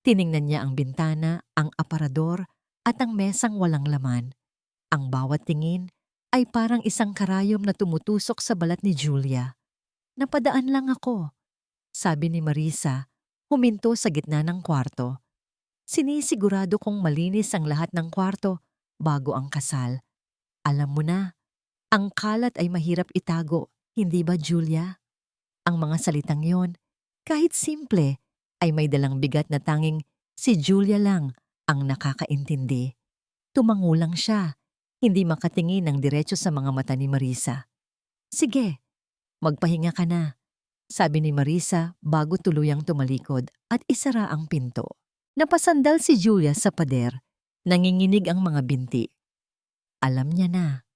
Tiningnan niya ang bintana, ang aparador at ang mesang walang laman. Ang bawat tingin ay parang isang karayom na tumutusok sa balat ni Julia. Napadaan lang ako, sabi ni Marisa, huminto sa gitna ng kwarto. Sinisigurado kong malinis ang lahat ng kwarto bago ang kasal. Alam mo na, ang kalat ay mahirap itago, hindi ba Julia? Ang mga salitang yon, kahit simple, ay may dalang bigat na tanging si Julia lang ang nakakaintindi. Tumangulang siya. Hindi makatingin ng diretso sa mga mata ni Marisa. Sige, magpahinga ka na, sabi ni Marisa bago tuluyang tumalikod at isara ang pinto. Napasandal si Julia sa pader, nanginginig ang mga binti. Alam niya na.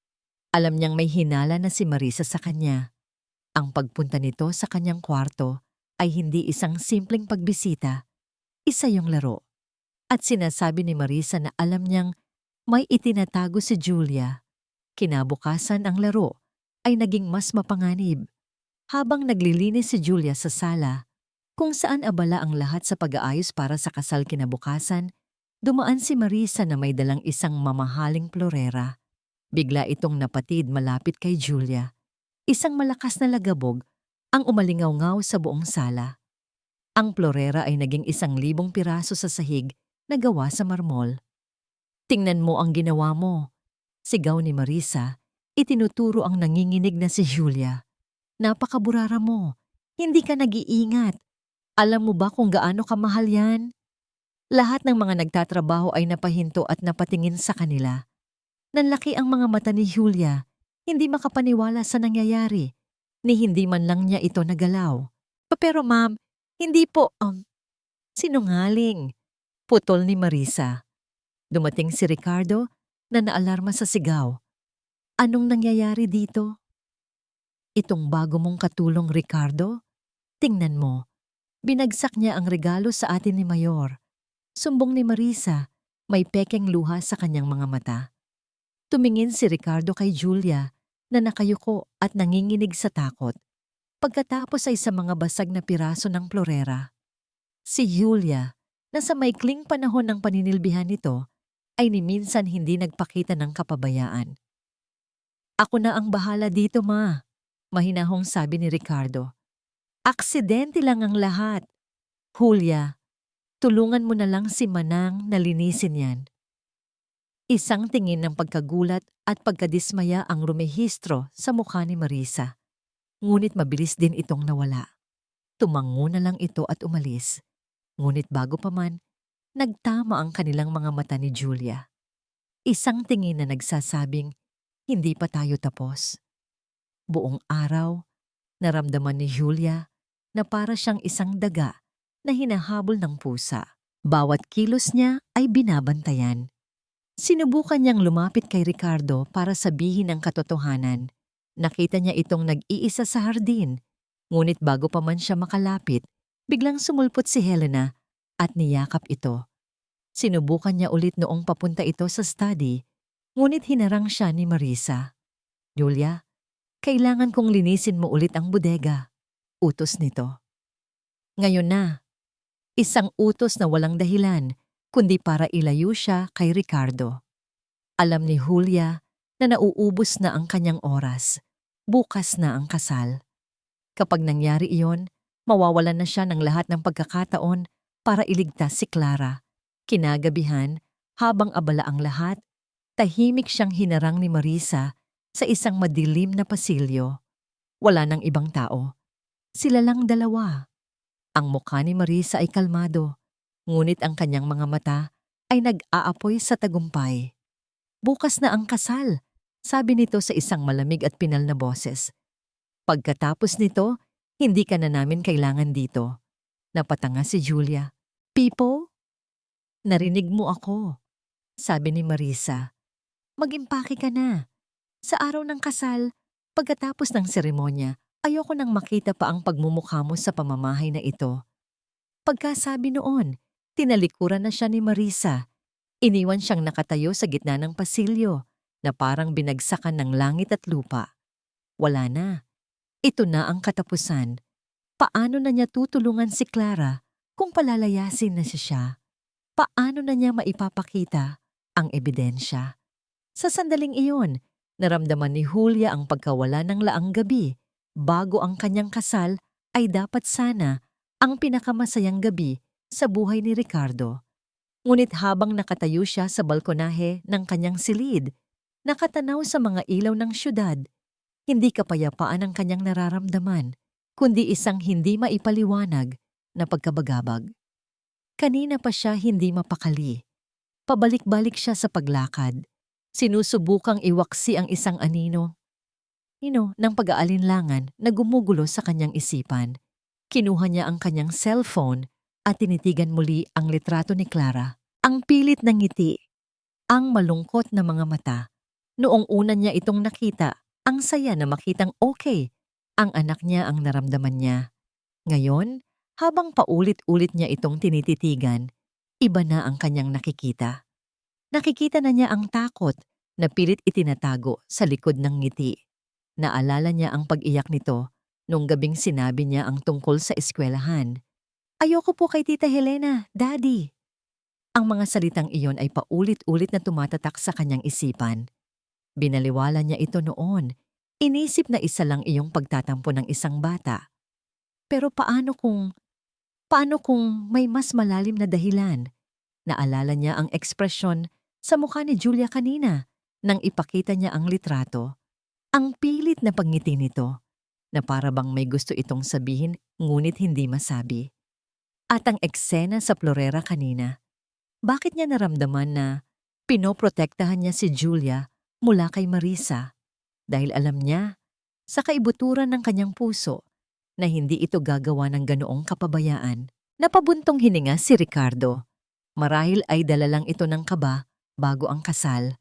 Alam niyang may hinala na si Marisa sa kanya. Ang pagpunta nito sa kanyang kwarto ay hindi isang simpleng pagbisita, isa yung laro. At sinasabi ni Marisa na alam niyang may itinatago si Julia. Kinabukasan ang laro ay naging mas mapanganib. Habang naglilinis si Julia sa sala, kung saan abala ang lahat sa pag-aayos para sa kasal kinabukasan, dumaan si Marisa na may dalang isang mamahaling florera. Bigla itong napatid malapit kay Julia. Isang malakas na lagabog ang umalingaw-ngaw sa buong sala. Ang florera ay naging 1,000 piraso sa sahig na gawa sa marmol. Tingnan mo ang ginawa mo, sigaw ni Marisa, itinuturo ang nanginginig na si Julia. Napakaburara mo, hindi ka nag-iingat. Alam mo ba kung gaano kamahal yan? Lahat ng mga nagtatrabaho ay napahinto at napatingin sa kanila. Nanlaki ang mga mata ni Julia, hindi makapaniwala sa nangyayari, ni hindi man lang niya ito nagalaw. Pero ma'am, hindi po, sinungaling, putol ni Marisa. Dumating si Ricardo na naalarma sa sigaw. Anong nangyayari dito? Itong bago mong katulong Ricardo? Tingnan mo. Binagsak niya ang regalo sa atin ni Mayor. Sumbong ni Marisa, may pekeng luha sa kanyang mga mata. Tumingin si Ricardo kay Julia na nakayuko at nanginginig sa takot. Pagkatapos ay sa mga basag na piraso ng florera. Si Julia, na sa maikling panahon ng paninilbihan nito, ay ni minsan hindi nagpakita ng kapabayaan. Ako na ang bahala dito, ma. Mahinahong sabi ni Ricardo. Aksidente lang ang lahat. Julia, tulungan mo na lang si Manang na linisin yan. Isang tingin ng pagkagulat at pagkadismaya ang rumehistro sa mukha ni Marisa. Ngunit mabilis din itong nawala. Tumango na lang ito at umalis. Ngunit bago pa man, nagtama ang kanilang mga mata ni Julia. Isang tingin na nagsasabing, hindi pa tayo tapos. Buong araw, naramdaman ni Julia na para siyang isang daga na hinahabol ng pusa. Bawat kilos niya ay binabantayan. Sinubukan niyang lumapit kay Ricardo para sabihin ang katotohanan. Nakita niya itong nag-iisa sa hardin. Ngunit bago pa man siya makalapit, biglang sumulpot si Helena at niyakap ito. Sinubukan niya ulit noong papunta ito sa study, ngunit hinarang siya ni Marisa. Julia, kailangan kong linisin mo ulit ang bodega. Utos nito. Ngayon na. Isang utos na walang dahilan, kundi para ilayo siya kay Ricardo. Alam ni Julia na nauubos na ang kanyang oras. Bukas na ang kasal. Kapag nangyari iyon, mawawalan na siya ng lahat ng pagkakataon para iligtas si Clara. Kinagabihan, habang abala ang lahat, tahimik siyang hinarang ni Marisa sa isang madilim na pasilyo. Wala nang ibang tao. Sila lang dalawa. Ang mukha ni Marisa ay kalmado, ngunit ang kanyang mga mata ay nag-aapoy sa tagumpay. Bukas na ang kasal, sabi nito sa isang malamig at pinal na boses. Pagkatapos nito, hindi ka na namin kailangan dito. Napatanga si Julia. Pipo? Narinig mo ako, sabi ni Marisa. Mag-impake ka na. Sa araw ng kasal, pagkatapos ng seremonya, ayoko nang makita pa ang pagmumukha mo sa pamamahay na ito. Pagkasabi noon, tinalikuran na siya ni Marisa. Iniwan siyang nakatayo sa gitna ng pasilyo na parang binagsakan ng langit at lupa. Wala na. Ito na ang katapusan. Paano na niya tutulungan si Clara kung palalayasin na siya? Paano na niya maipapakita ang ebidensya? Sa sandaling iyon, naramdaman ni Julia ang pagkawala ng laang gabi. Bago ang kanyang kasal ay dapat sana ang pinakamasayang gabi sa buhay ni Ricardo. Ngunit habang nakatayo siya sa balkonahe ng kanyang silid, nakatanaw sa mga ilaw ng syudad, hindi kapayapaan ang kanyang nararamdaman, kundi isang hindi maipaliwanag na pagkabagabag. Kanina pa siya hindi mapakali. Pabalik-balik siya sa paglakad. Sinusubukang iwaksi ang isang anino ng pag-aalinlangan na gumugulo sa kanyang isipan. Kinuha niya ang kanyang cellphone at tinitigan muli ang litrato ni Clara. Ang pilit ng ngiti, ang malungkot na mga mata. Noong una niya itong nakita, ang saya na makitang okay. Ang anak niya ang naramdaman niya. Ngayon, habang paulit-ulit niya itong tinititigan, iba na ang kanyang nakikita. Nakikita na niya ang takot na pilit itinatago sa likod ng ngiti. Naalala niya ang pag-iyak nito nung gabing sinabi niya ang tungkol sa eskwelahan. Ayoko po kay Tita Helena, Daddy. Ang mga salitang iyon ay paulit-ulit na tumatatak sa kanyang isipan. Binaliwala niya ito noon. Inisip na isa lang iyong pagtatampo ng isang bata. Pero paano kung may mas malalim na dahilan? Naalala niya ang ekspresyon sa mukha ni Julia kanina nang ipakita niya ang litrato. Ang pilit na pagngiti nito, na para bang may gusto itong sabihin ngunit hindi masabi. At ang eksena sa florera kanina, bakit niya naramdaman na pinoprotektahan niya si Julia mula kay Marisa? Dahil alam niya, sa kaibuturan ng kanyang puso, na hindi ito gagawa ng ganoong kapabayaan. Napabuntong hininga si Ricardo. Marahil ay dala lang ito ng kaba bago ang kasal.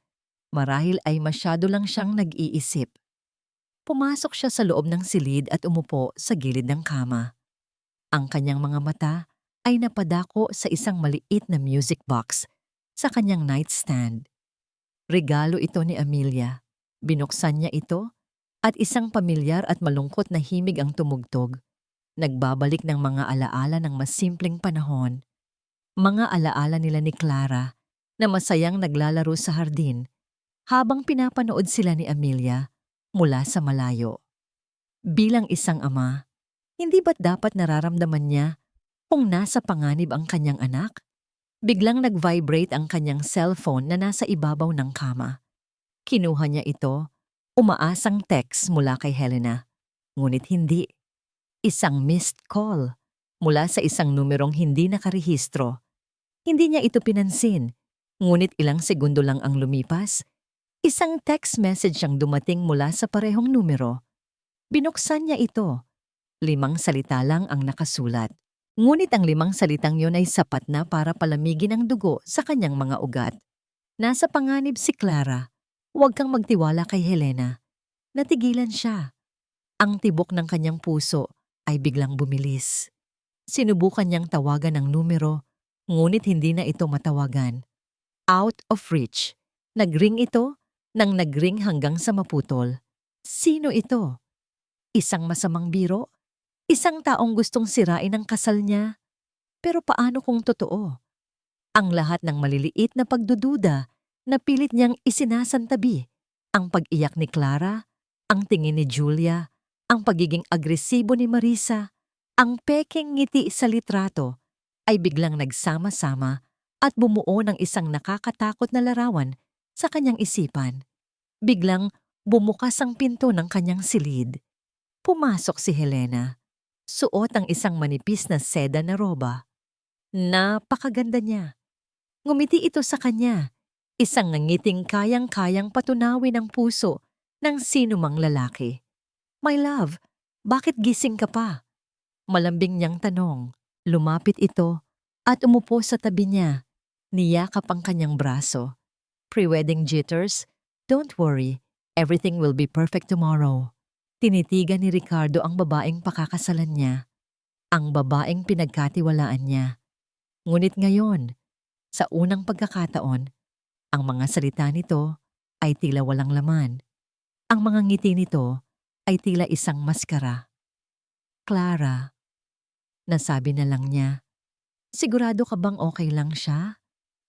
Marahil ay masyado lang siyang nag-iisip. Pumasok siya sa loob ng silid at umupo sa gilid ng kama. Ang kanyang mga mata ay napadako sa isang maliit na music box sa kanyang nightstand. Regalo ito ni Amelia. Binuksan niya ito at isang pamilyar at malungkot na himig ang tumugtog. Nagbabalik ng mga alaala ng mas simpleng panahon. Mga alaala nila ni Clara na masayang naglalaro sa hardin habang pinapanood sila ni Amelia mula sa malayo. Bilang isang ama, hindi ba't dapat nararamdaman niya kung nasa panganib ang kanyang anak? Biglang nag-vibrate ang kanyang cellphone na nasa ibabaw ng kama. Kinuha niya ito, umaasang text mula kay Helena. Ngunit hindi. Isang missed call mula sa isang numerong hindi nakarehistro. Hindi niya ito pinansin, ngunit ilang segundo lang ang lumipas. Isang text message ang dumating mula sa parehong numero. Binuksan niya ito. 5 salita lang ang nakasulat. Ngunit ang 5 salitang yun ay sapat na para palamigin ang dugo sa kanyang mga ugat. Nasa panganib si Clara. Huwag kang magtiwala kay Helena. Natigilan siya. Ang tibok ng kanyang puso ay biglang bumilis. Sinubukan niyang tawagan ang numero, ngunit hindi na ito matawagan. Out of reach. Nagring ito nang nagring hanggang sa maputol. Sino ito? Isang masamang biro? Isang taong gustong sirain ang kasal niya? Pero paano kung totoo? Ang lahat ng maliliit na pagdududa na pilit niyang isinasantabi. Ang pag-iyak ni Clara, ang tingin ni Julia, ang pagiging agresibo ni Marisa, ang pekeng ngiti sa litrato ay biglang nagsama-sama at bumuo ng isang nakakatakot na larawan sa kanyang isipan. Biglang bumukas ang pinto ng kanyang silid. Pumasok si Helena. Suot ang isang manipis na seda na roba. Napakaganda niya. Ngumiti ito sa kanya. Isang ngiting kayang-kayang patunawin ang puso ng sinumang lalaki. My love, bakit gising ka pa? Malambing niyang tanong. Lumapit ito at umupo sa tabi niya. Niyakap ang kanyang braso. Pre-wedding jitters? Don't worry, everything will be perfect tomorrow. Tinitigan ni Ricardo ang babaeng pakakasalan niya. Ang babaeng pinagkatiwalaan niya. Ngunit ngayon, sa unang pagkakataon, ang mga salita nito ay tila walang laman. Ang mga ngiti nito ay tila isang maskara. Clara, nasabi na lang niya. Sigurado ka bang okay lang siya?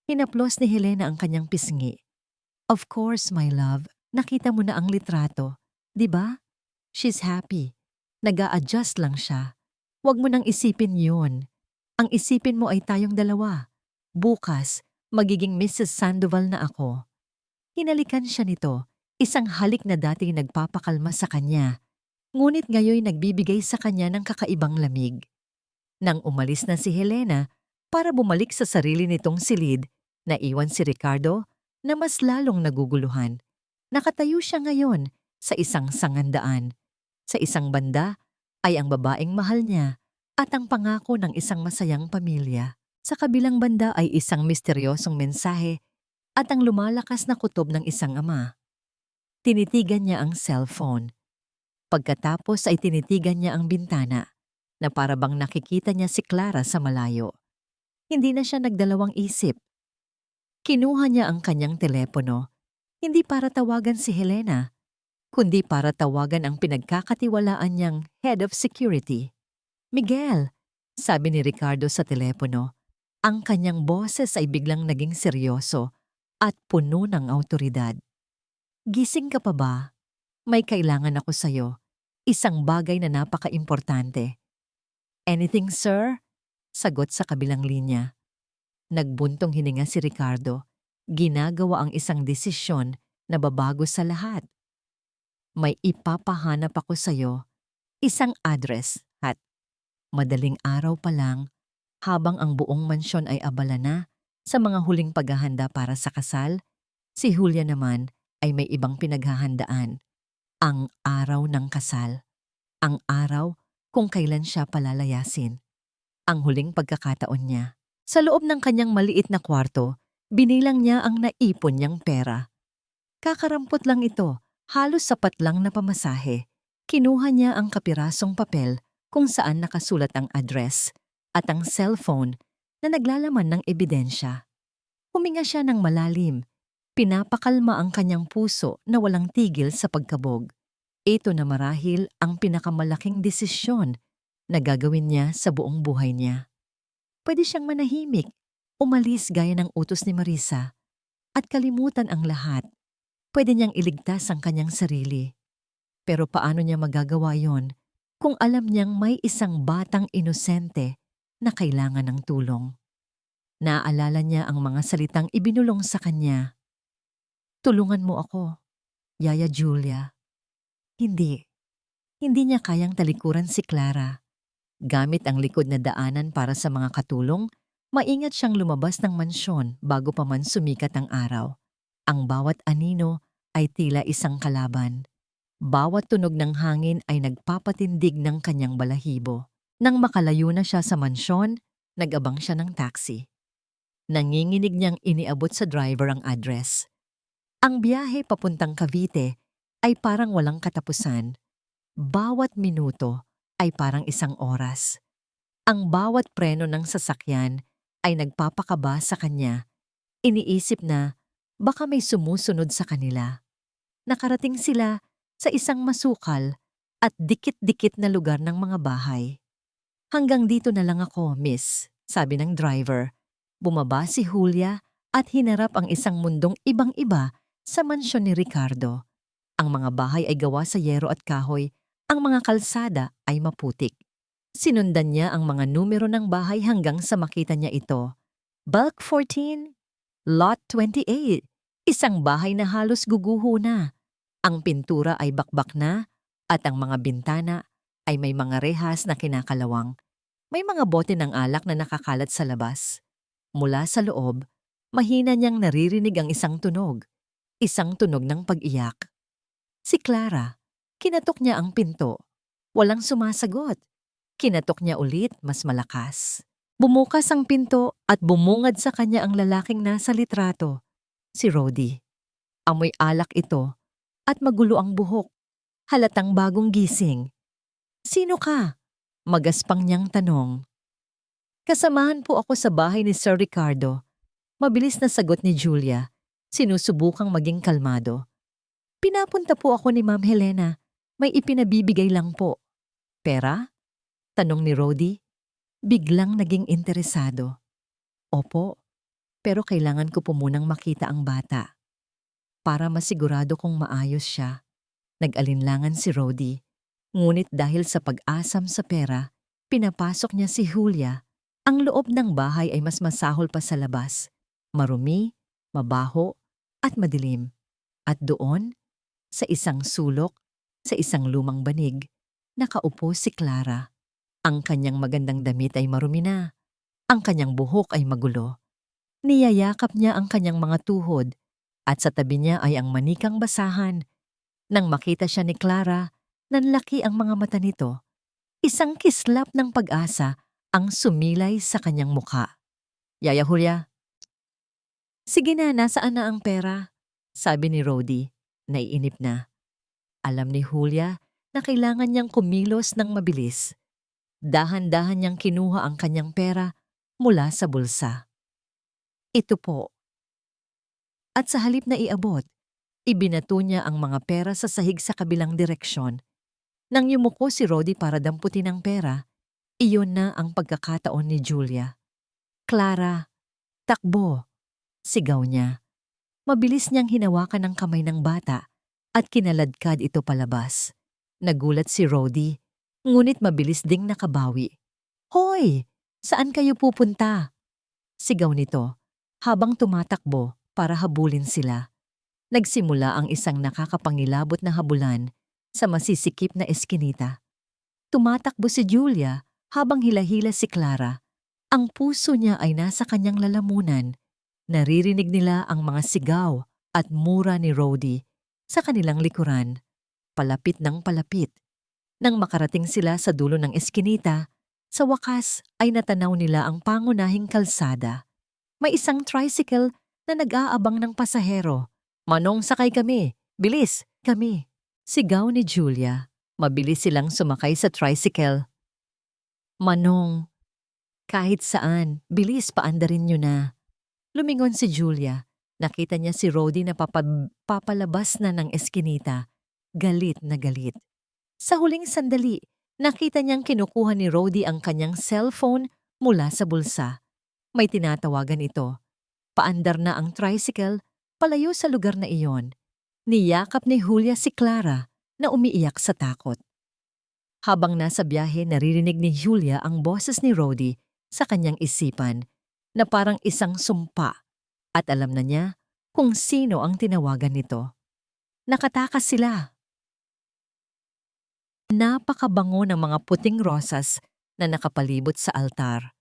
Hinaplos ni Helena ang kanyang pisngi. Of course, my love. Nakita mo na ang litrato, di ba? She's happy. Nag-a-adjust lang siya. Huwag mo nang isipin yun. Ang isipin mo ay tayong dalawa. Bukas, magiging Mrs. Sandoval na ako. Hinalikan siya nito, isang halik na dati nagpapakalma sa kanya. Ngunit ngayon nagbibigay sa kanya ng kakaibang lamig. Nang umalis na si Helena, para bumalik sa sarili nitong silid, naiwan si Ricardo na mas lalong naguguluhan. Nakatayo siya ngayon sa isang sangandaan. Sa isang banda ay ang babaeng mahal niya at ang pangako ng isang masayang pamilya. Sa kabilang banda ay isang misteryosong mensahe at ang lumalakas na kutob ng isang ama. Tinitigan niya ang cellphone. Pagkatapos ay tinitigan niya ang bintana na para bang nakikita niya si Clara sa malayo. Hindi na siya nagdalawang isip. Kinuha niya ang kanyang telepono, hindi para tawagan si Helena, kundi para tawagan ang pinagkakatiwalaan niyang head of security. Miguel, sabi ni Ricardo sa telepono. Ang kanyang boses ay biglang naging seryoso at puno ng awtoridad. Gising ka pa ba? May kailangan ako sa'yo. Isang bagay na napaka-importante. Anything, sir? Sagot sa kabilang linya. Nagbuntong hininga si Ricardo. Ginagawa ang isang desisyon na babago sa lahat. May ipapahanap ako sa'yo. Isang address at madaling araw pa lang, habang ang buong mansyon ay abala na sa mga huling paghahanda para sa kasal, si Julia naman ay may ibang pinaghahandaan. Ang araw ng kasal. Ang araw kung kailan siya palalayasin. Ang huling pagkakataon niya. Sa loob ng kanyang maliit na kwarto, binilang niya ang naipon niyang pera. Kakarampot lang ito, halos sapat lang na pamasahe. Kinuha niya ang kapirasong papel kung saan nakasulat ang address at ang cellphone na naglalaman ng ebidensya. Huminga siya ng malalim. Pinapakalma ang kanyang puso na walang tigil sa pagkabog. Ito na marahil ang pinakamalaking desisyon na gagawin niya sa buong buhay niya. Pwede siyang manahimik, umalis gaya ng utos ni Marisa, at kalimutan ang lahat. Pwede niyang iligtas ang kanyang sarili. Pero paano niya magagawa yon kung alam niyang may isang batang inosente na kailangan ng tulong? Naaalala niya ang mga salitang ibinulong sa kanya. Tulungan mo ako, Yaya Julia. Hindi. Hindi niya kayang talikuran si Clara. Gamit ang likod na daanan para sa mga katulong, maingat siyang lumabas ng mansyon bago pa man sumikat ang araw. Ang bawat anino ay tila isang kalaban. Bawat tunog ng hangin ay nagpapatindig ng kanyang balahibo. Nang makalayo na siya sa mansyon, nag-abang siya ng taxi. Nanginginig niyang iniabot sa driver ang address. Ang biyahe papuntang Cavite ay parang walang katapusan. Bawat minuto ay parang isang oras. Ang bawat preno ng sasakyan ay nagpapakaba sa kanya. Iniisip na baka may sumusunod sa kanila. Nakarating sila sa isang masukal at dikit-dikit na lugar ng mga bahay. Hanggang dito na lang ako, miss, sabi ng driver. Bumaba si Julia at hinarap ang isang mundong ibang-iba sa mansyon ni Ricardo. Ang mga bahay ay gawa sa yero at kahoy. Ang mga kalsada ay maputik. Sinundan niya ang mga numero ng bahay hanggang sa makita niya ito. Bulk 14, Lot 28. Isang bahay na halos guguho na. Ang pintura ay bakbak na at ang mga bintana ay may mga rehas na kinakalawang. May mga bote ng alak na nakakalat sa labas. Mula sa loob, mahina niyang naririnig ang isang tunog. Isang tunog ng pag-iyak. Si Clara. Kinatok niya ang pinto. Walang sumasagot. Kinatok niya ulit, mas malakas. Bumukas ang pinto at bumungad sa kanya ang lalaking nasa litrato, si Rody. Amoy alak ito at magulo ang buhok. Halatang bagong gising. Sino ka? Magaspang niyang tanong. Kasamahan po ako sa bahay ni Sir Ricardo. Mabilis na sagot ni Julia. Sinusubukang maging kalmado. Pinapunta po ako ni Ma'am Helena. May ipinabibigay lang po. Pera? Tanong ni Rody. Biglang naging interesado. Opo, pero kailangan ko po munang makita ang bata. Para masigurado kong maayos siya. Nag-alinlangan si Rody. Ngunit dahil sa pag-asam sa pera, pinapasok niya si Julia. Ang loob ng bahay ay mas masahol pa sa labas. Marumi, mabaho, at madilim. At doon, sa isang sulok, sa isang lumang banig, nakaupo si Clara. Ang kanyang magandang damit ay marumi na. Ang kanyang buhok ay magulo. Niyayakap niya ang kanyang mga tuhod at sa tabi niya ay ang manikang basahan. Nang makita siya ni Clara, nanlaki ang mga mata nito. Isang kislap ng pag-asa ang sumilay sa kanyang mukha. Yaya Julia. Sige na, nasaan na ang pera? Sabi ni Rody, naiinip na. Alam ni Julia na kailangan niyang kumilos ng mabilis. Dahan-dahan niyang kinuha ang kanyang pera mula sa bulsa. Ito po. At sa halip na iabot, ibinato niya ang mga pera sa sahig sa kabilang direksyon. Nang yumuko si Rody para damputin ang pera, iyon na ang pagkakataon ni Julia. Clara, takbo, sigaw niya. Mabilis niyang hinawakan ang kamay ng bata at kinaladkad ito palabas. Nagulat si Rody, ngunit mabilis ding nakabawi. Hoy! Saan kayo pupunta? Sigaw nito, habang tumatakbo para habulin sila. Nagsimula ang isang nakakapangilabot na habulan sa masisikip na eskinita. Tumatakbo si Julia habang hila-hila si Clara. Ang puso niya ay nasa kanyang lalamunan. Naririnig nila ang mga sigaw at mura ni Rody sa kanilang likuran, palapit ng palapit. Nang makarating sila sa dulo ng eskinita, sa wakas ay natanaw nila ang pangunahing kalsada. May isang tricycle na nag-aabang ng pasahero. Manong, sakay kami. Bilis, kami. Sigaw ni Julia. Mabilis silang sumakay sa tricycle. Manong, kahit saan, bilis paandarin niyo na. Lumingon si Julia. Nakita niya si Rody na papalabas na ng eskinita. Galit na galit. Sa huling sandali, nakita niyang kinukuha ni Rody ang kanyang cellphone mula sa bulsa. May tinatawagan ito. Paandar na ang tricycle, palayo sa lugar na iyon. Niyakap ni Julia si Clara na umiiyak sa takot. Habang nasa biyahe, naririnig ni Julia ang boses ni Rody sa kanyang isipan na parang isang sumpa at alam na niya kung sino ang tinawagan nito. Nakatakas sila. Napakabango ng mga puting rosas na nakapalibot sa altar.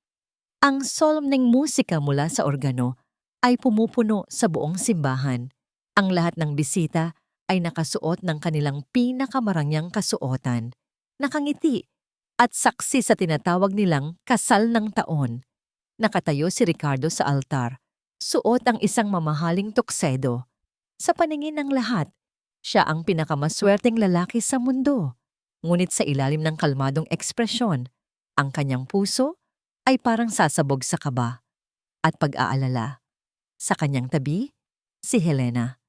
Ang solemneng musika mula sa organo ay pumupuno sa buong simbahan. Ang lahat ng bisita ay nakasuot ng kanilang pinakamarangyang kasuotan, nakangiti at saksi sa tinatawag nilang kasal ng taon. Nakatayo si Ricardo sa altar, suot ang isang mamahaling tuksedo. Sa paningin ng lahat, siya ang pinakamaswerteng lalaki sa mundo. Ngunit sa ilalim ng kalmadong ekspresyon, ang kanyang puso ay parang sasabog sa kaba at pag-aalala. Sa kanyang tabi, si Helena.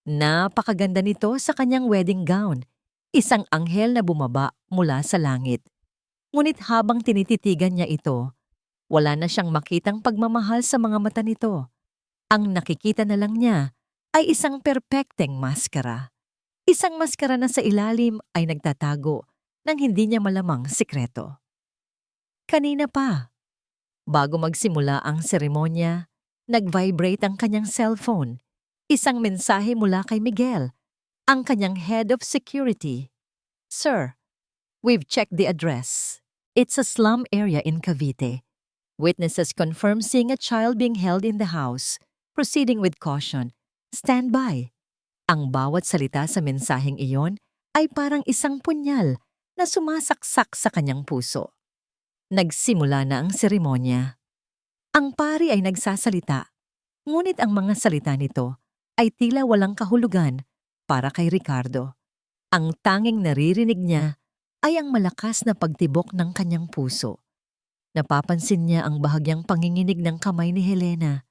Napakaganda nito sa kanyang wedding gown, isang anghel na bumaba mula sa langit. Ngunit habang tinititigan niya ito, wala na siyang makitang pagmamahal sa mga mata nito. Ang nakikita na lang niya ay isang perpekteng maskara. Isang maskara na sa ilalim ay nagtatago ng hindi niya malamang sikreto. Kanina pa, bago magsimula ang seremonya, nag-vibrate ang kanyang cellphone. Isang mensahe mula kay Miguel, ang kanyang head of security. Sir, we've checked the address. It's a slum area in Cavite. Witnesses confirm seeing a child being held in the house. Proceeding with caution. Stand by. Ang bawat salita sa mensaheng iyon ay parang isang punyal na sumasaksak sa kanyang puso. Nagsimula na ang seremonya. Ang pari ay nagsasalita, ngunit ang mga salita nito ay tila walang kahulugan para kay Ricardo. Ang tanging naririnig niya ay ang malakas na pagtibok ng kanyang puso. Napapansin niya ang bahagyang panginginig ng kamay ni Helena.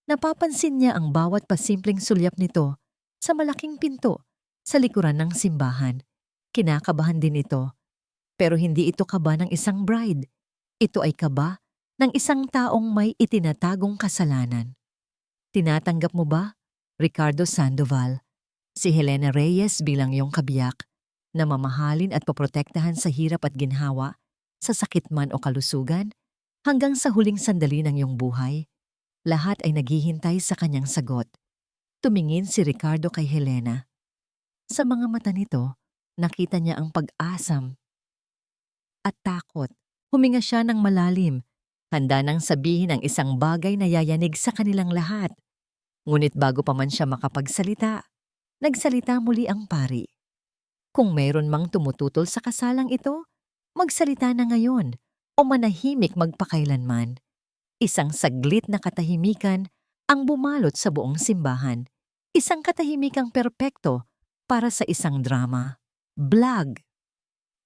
Napapansin niya ang bawat pasimpleng sulyap nito sa malaking pinto sa likuran ng simbahan. Kinakabahan din ito. Pero hindi ito kaba ng isang bride. Ito ay kaba ng isang taong may itinatagong kasalanan. Tinatanggap mo ba, Ricardo Sandoval, si Helena Reyes bilang iyong kabiyak na mamahalin at poprotektahan sa hirap at ginhawa, sa sakit man o kalusugan, hanggang sa huling sandali ng iyong buhay? Lahat ay naghihintay sa kanyang sagot. Tumingin si Ricardo kay Helena. Sa mga mata nito, nakita niya ang pag-asam at takot. Huminga siya ng malalim, handa nang sabihin ang isang bagay na yayanig sa kanilang lahat. Ngunit bago pa man siya makapagsalita, nagsalita muli ang pari. Kung mayroon mang tumututol sa kasalang ito, magsalita na ngayon o manahimik magpakailanman. Isang saglit na katahimikan ang bumalot sa buong simbahan. Isang katahimikang perpekto para sa isang drama. Blag!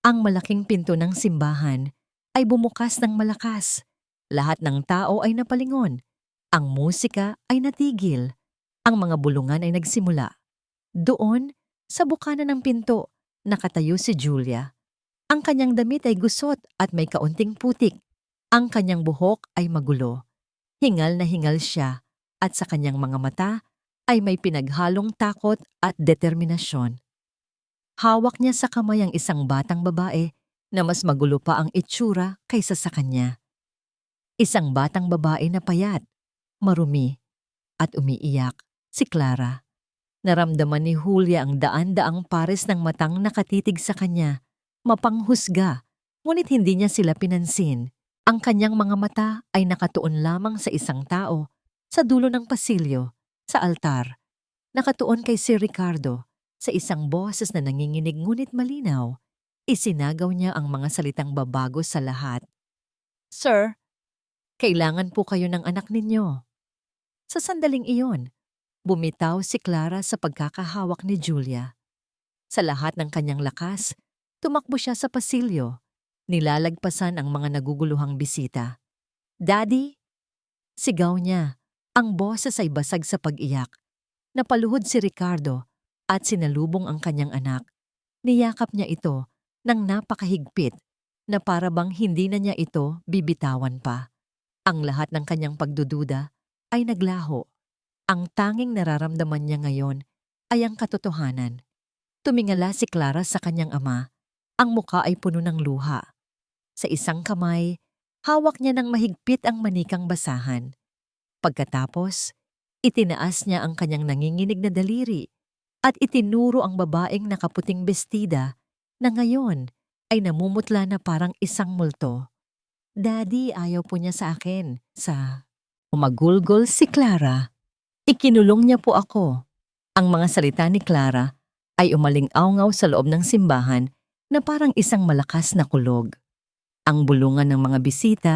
Ang malaking pinto ng simbahan ay bumukas ng malakas. Lahat ng tao ay napalingon. Ang musika ay natigil. Ang mga bulungan ay nagsimula. Doon, sa bukana ng pinto, nakatayo si Julia. Ang kanyang damit ay gusot at may kaunting putik. Ang kanyang buhok ay magulo. Hingal na hingal siya at sa kanyang mga mata ay may pinaghalong takot at determinasyon. Hawak niya sa kamay ang isang batang babae na mas magulo pa ang itsura kaysa sa kanya. Isang batang babae na payat, marumi, at umiiyak, si Clara. Naramdaman ni Julia ang daan-daang pares ng matang nakatitig sa kanya, mapanghusga, ngunit hindi niya sila pinansin. Ang kanyang mga mata ay nakatuon lamang sa isang tao, sa dulo ng pasilyo, sa altar. Nakatuon kay Sir Ricardo, sa isang boses na nanginginig ngunit malinaw. Isinagaw niya ang mga salitang babago sa lahat. Sir, kailangan po kayo ng anak ninyo. Sa sandaling iyon, Bumitaw si Clara sa pagkakahawak ni Julia. Sa lahat ng kanyang lakas, tumakbo siya sa pasilyo. Nilalagpasan ang mga naguguluhang bisita. "Daddy!" Sigaw niya. Ang boses ay basag sa pag-iyak. Napaluhod si Ricardo at sinalubong ang kanyang anak. Niyakap niya ito ng napakahigpit na para bang hindi na niya ito bibitawan pa. Ang lahat ng kanyang pagdududa ay naglaho. Ang tanging nararamdaman niya ngayon ay ang katotohanan. Tumingala si Clara sa kanyang ama. Ang muka ay puno ng luha. Sa isang kamay, hawak niya ng mahigpit ang manikang basahan. Pagkatapos, itinaas niya ang kanyang nanginginig na daliri at itinuro ang babaeng nakaputing bestida na ngayon ay namumutla na parang isang multo. "Daddy, ayaw po niya sa akin." Umagulgol si Clara. "Ikinulong niya po ako." Ang mga salita ni Clara ay umaling-awngaw sa loob ng simbahan na parang isang malakas na kulog. Ang bulungan ng mga bisita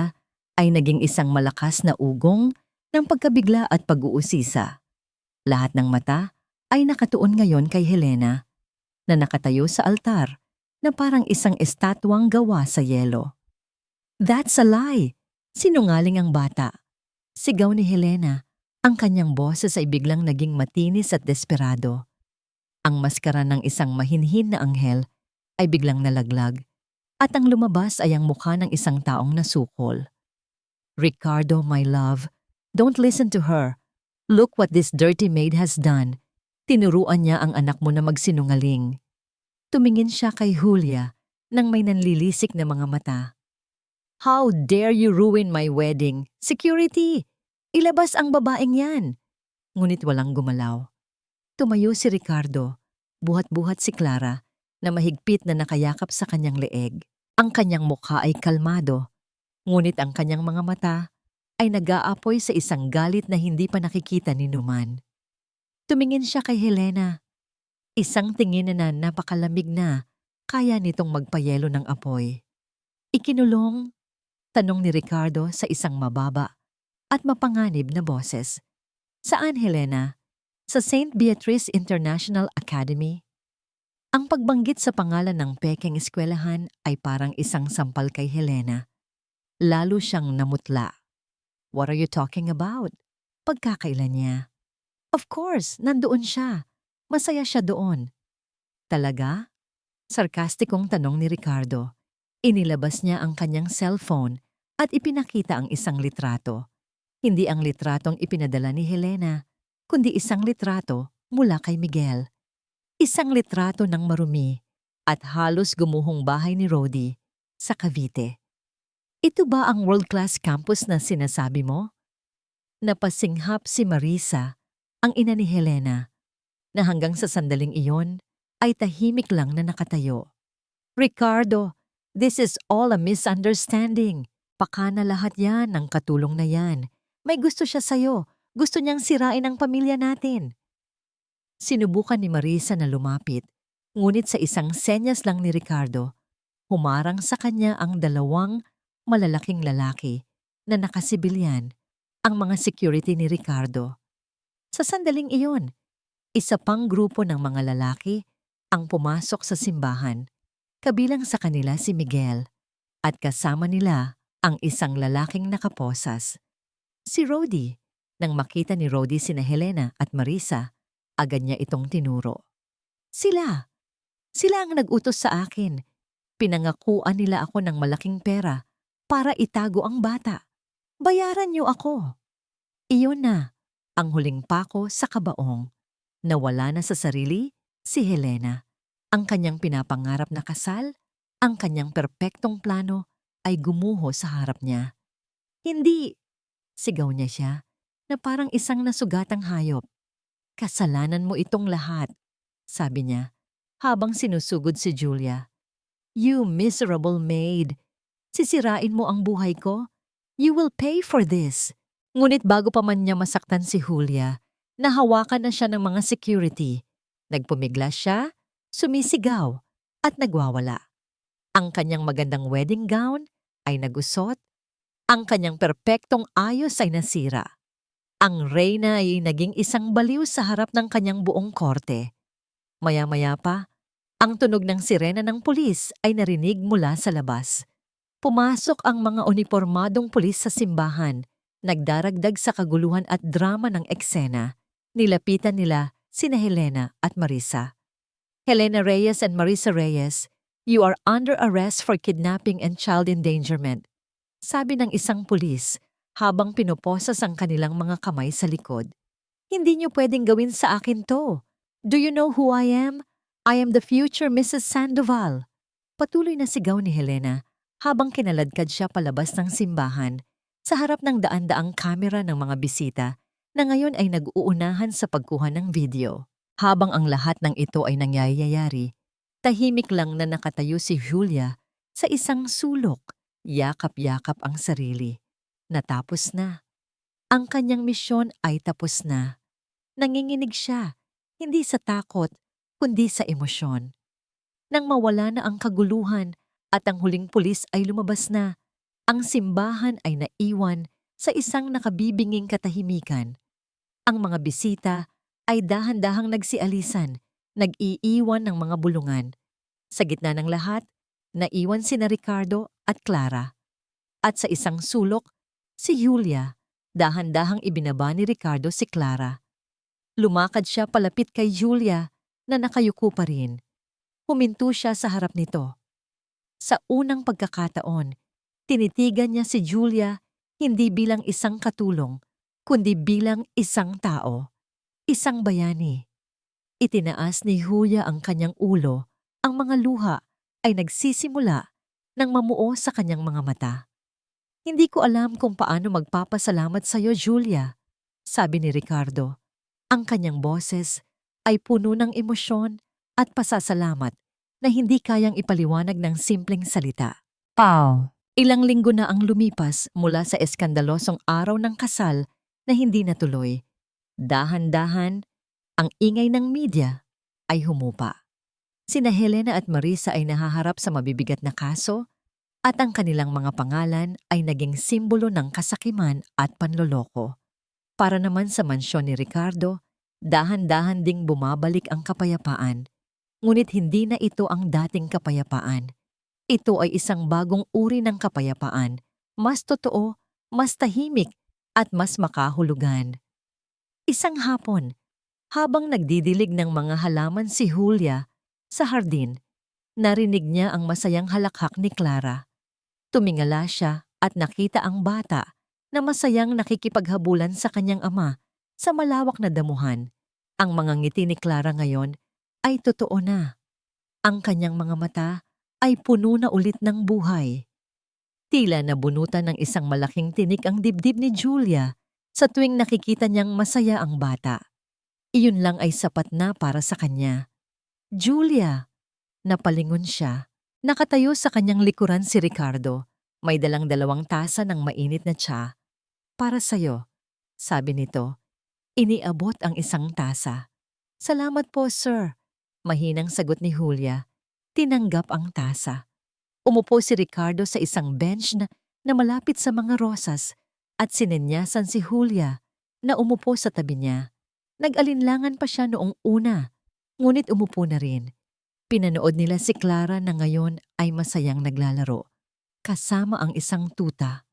ay naging isang malakas na ugong ng pagkabigla at pag-uusisa. Lahat ng mata ay nakatuon ngayon kay Helena, na nakatayo sa altar na parang isang estatwang gawa sa yelo. "That's a lie! Sinungaling ang bata!" Sigaw ni Helena. Ang kanyang boses ay biglang naging matinis at desperado. Ang maskara ng isang mahinhin na anghel ay biglang nalaglag at ang lumabas ay ang mukha ng isang taong nasukol. "Ricardo, my love, don't listen to her. Look what this dirty maid has done." Tinuruan niya ang anak mo na magsinungaling. Tumingin siya kay Julia nang may nanlilisik na mga mata. "How dare you ruin my wedding? Security! Ilabas ang babaeng yan!" Ngunit walang gumalaw. Tumayo si Ricardo. Buhat-buhat si Clara na mahigpit na nakayakap sa kanyang leeg. Ang kanyang mukha ay kalmado, ngunit ang kanyang mga mata ay nag-aapoy sa isang galit na hindi pa nakikita ni Numan. Tumingin siya kay Helena. Isang tingin na napakalamig na, kaya nitong magpayelo ng apoy. "Ikinulong?" Tanong ni Ricardo sa isang mababa at mapanganib na boses. "Saan, Helena? Sa St. Beatrice International Academy?" Ang pagbanggit sa pangalan ng pekeng eskwelahan ay parang isang sampal kay Helena. Lalo siyang namutla. "What are you talking about?" Pagkakailan niya. "Of course, nandoon siya. Masaya siya doon." "Talaga?" Sarkastikong tanong ni Ricardo. Inilabas niya ang kanyang cellphone at ipinakita ang isang litrato. Hindi ang litratong ipinadala ni Helena, kundi isang litrato mula kay Miguel. Isang litrato ng marumi at halos gumuhong bahay ni Rodi sa Cavite. "Ito ba ang world-class campus na sinasabi mo?" Napasinghap si Marisa, ang ina ni Helena, na hanggang sa sandaling iyon ay tahimik lang na nakatayo. "Ricardo, this is all a misunderstanding. Baka na lahat yan ng katulong na yan. May gusto siya sa'yo. Gusto niyang sirain ang pamilya natin." Sinubukan ni Marisa na lumapit, ngunit sa isang senyas lang ni Ricardo, humarang sa kanya ang dalawang malalaking lalaki na nakasibilyan, ang mga security ni Ricardo. Sa sandaling iyon, isa pang grupo ng mga lalaki ang pumasok sa simbahan, kabilang sa kanila si Miguel, at kasama nila ang isang lalaking nakaposas. Si Rodi. Nang makita ni Rodi sina Helena at Marisa, agad niya itong tinuro. Sila ang nag-utos sa akin. Pinangakuan nila ako ng malaking pera para itago ang bata. Bayaran niyo ako." Iyon na, ang huling pako sa kabaong. Nawala na sa sarili si Helena. Ang kanyang pinapangarap na kasal, ang kanyang perpektong plano ay gumuho sa harap niya. "Hindi!" Sigaw niya siya na parang isang nasugatang hayop. "Kasalanan mo itong lahat," sabi niya, habang sinusugod si Julia. "You miserable maid! Sisirain mo ang buhay ko? You will pay for this." Ngunit bago pa man niya masaktan si Julia, nahawakan na siya ng mga security. Nagpumiglas siya, sumisigaw, at nagwawala. Ang kanyang magandang wedding gown ay nagusot, ang kanyang perpektong ayos ay nasira. Ang reyna ay naging isang baliw sa harap ng kanyang buong korte. Maya-maya pa, ang tunog ng sirena ng pulis ay narinig mula sa labas. Pumasok ang mga unipormadong pulis sa simbahan, nagdaragdag sa kaguluhan at drama ng eksena. Nilapitan nila sina Helena at Marisa. Helena Reyes and Marisa Reyes, you are under arrest for kidnapping and child endangerment. Sabi ng isang pulis habang pinoposas ang kanilang mga kamay sa likod. Hindi niyo pwedeng gawin sa akin to. Do you know who I am? I am the future Mrs. Sandoval. Patuloy na sigaw ni Helena habang kinaladkad siya palabas ng simbahan sa harap ng daan-daang kamera ng mga bisita na ngayon ay nag-uunahan sa pagkuha ng video. Habang ang lahat ng ito ay nangyayari, tahimik lang na nakatayo si Julia sa isang sulok, yakap-yakap ang sarili. Natapos na. Ang kanyang misyon ay tapos na. Nanginginig siya, hindi sa takot, kundi sa emosyon. Nang mawala na ang kaguluhan at ang huling pulis ay lumabas na, ang simbahan ay naiwan sa isang nakabibinging katahimikan. Ang mga bisita ay dahan-dahang nagsialisan, nag-iiwan ng mga bulungan. Sa gitna ng lahat, naiwan sina Ricardo at Clara. At sa isang sulok, si Julia, dahan-dahang ibinaba ni Ricardo si Clara. Lumakad siya palapit kay Julia na nakayuko pa rin. Huminto siya sa harap nito. Sa unang pagkakataon, tinitigan niya si Julia hindi bilang isang katulong, kundi bilang isang tao, isang bayani. Itinaas ni Julia ang kanyang ulo, ang mga luha ay nagsisimula nang mamuo sa kanyang mga mata. Hindi ko alam kung paano magpapasalamat sa iyo, Julia, sabi ni Ricardo. Ang kanyang boses ay puno ng emosyon at pasasalamat na hindi kayang ipaliwanag ng simpleng salita. Pau. Ilang linggo na ang lumipas mula sa eskandalosong araw ng kasal na hindi natuloy. Dahan-dahan, ang ingay ng media ay humupa. Sina Helena at Marisa ay nahaharap sa mabibigat na kaso at ang kanilang mga pangalan ay naging simbolo ng kasakiman at panloloko. Para naman sa mansyon ni Ricardo, dahan-dahan ding bumabalik ang kapayapaan. Ngunit hindi na ito ang dating kapayapaan. Ito ay isang bagong uri ng kapayapaan, mas totoo, mas tahimik, at mas makahulugan. Isang hapon, habang nagdidilig ng mga halaman si Julia sa hardin, narinig niya ang masayang halakhak ni Clara. Tumingala siya at nakita ang bata na masayang nakikipaghabulan sa kanyang ama sa malawak na damuhan. Ang mga ngiti ni Clara ngayon ay totoo na. Ang kanyang mga mata ay puno na ulit ng buhay. Tila nabunutan ng isang malaking tinik ang dibdib ni Julia sa tuwing nakikita niyang masaya ang bata. Iyon lang ay sapat na para sa kanya. Julia! Napalingon siya. Nakatayo sa kanyang likuran si Ricardo. May dalang 2 tasa ng mainit na tsa. Para sa'yo, sabi nito. Iniabot ang isang tasa. Salamat po, sir. Mahinang sagot ni Julia. Tinanggap ang tasa. Umupo si Ricardo sa isang bench na malapit sa mga rosas at sinenyasan si Julia na umupo sa tabi niya. Nag-alinlangan pa siya noong una, ngunit umupo na rin. Pinanood nila si Clara na ngayon ay masayang naglalaro, kasama ang isang tuta,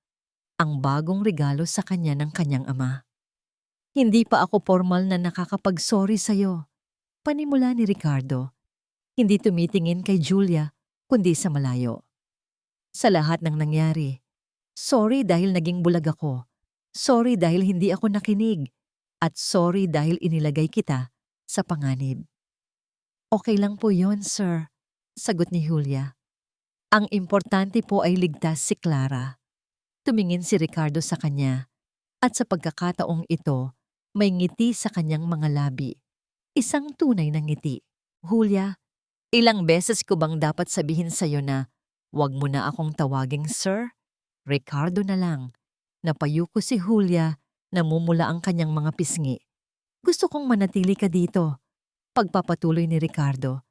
ang bagong regalo sa kanya ng kanyang ama. Hindi pa ako formal na nakakapag-sorry sa'yo, panimula ni Ricardo. Hindi tumitingin kay Julia, kundi sa malayo. Sa lahat ng nangyari, sorry dahil naging bulag ako, sorry dahil hindi ako nakinig, at sorry dahil inilagay kita sa panganib. Okay lang po yon, sir, sagot ni Julia. Ang importante po ay ligtas si Clara. Tumingin si Ricardo sa kanya, at sa pagkakataong ito, may ngiti sa kanyang mga labi. Isang tunay na ngiti. Julia, ilang beses ko bang dapat sabihin sa'yo na wag mo na akong tawaging sir? Ricardo na lang. Napayuko si Julia, namumula ang kanyang mga pisngi. Gusto kong manatili ka dito. Pagpapatuloy ni Ricardo.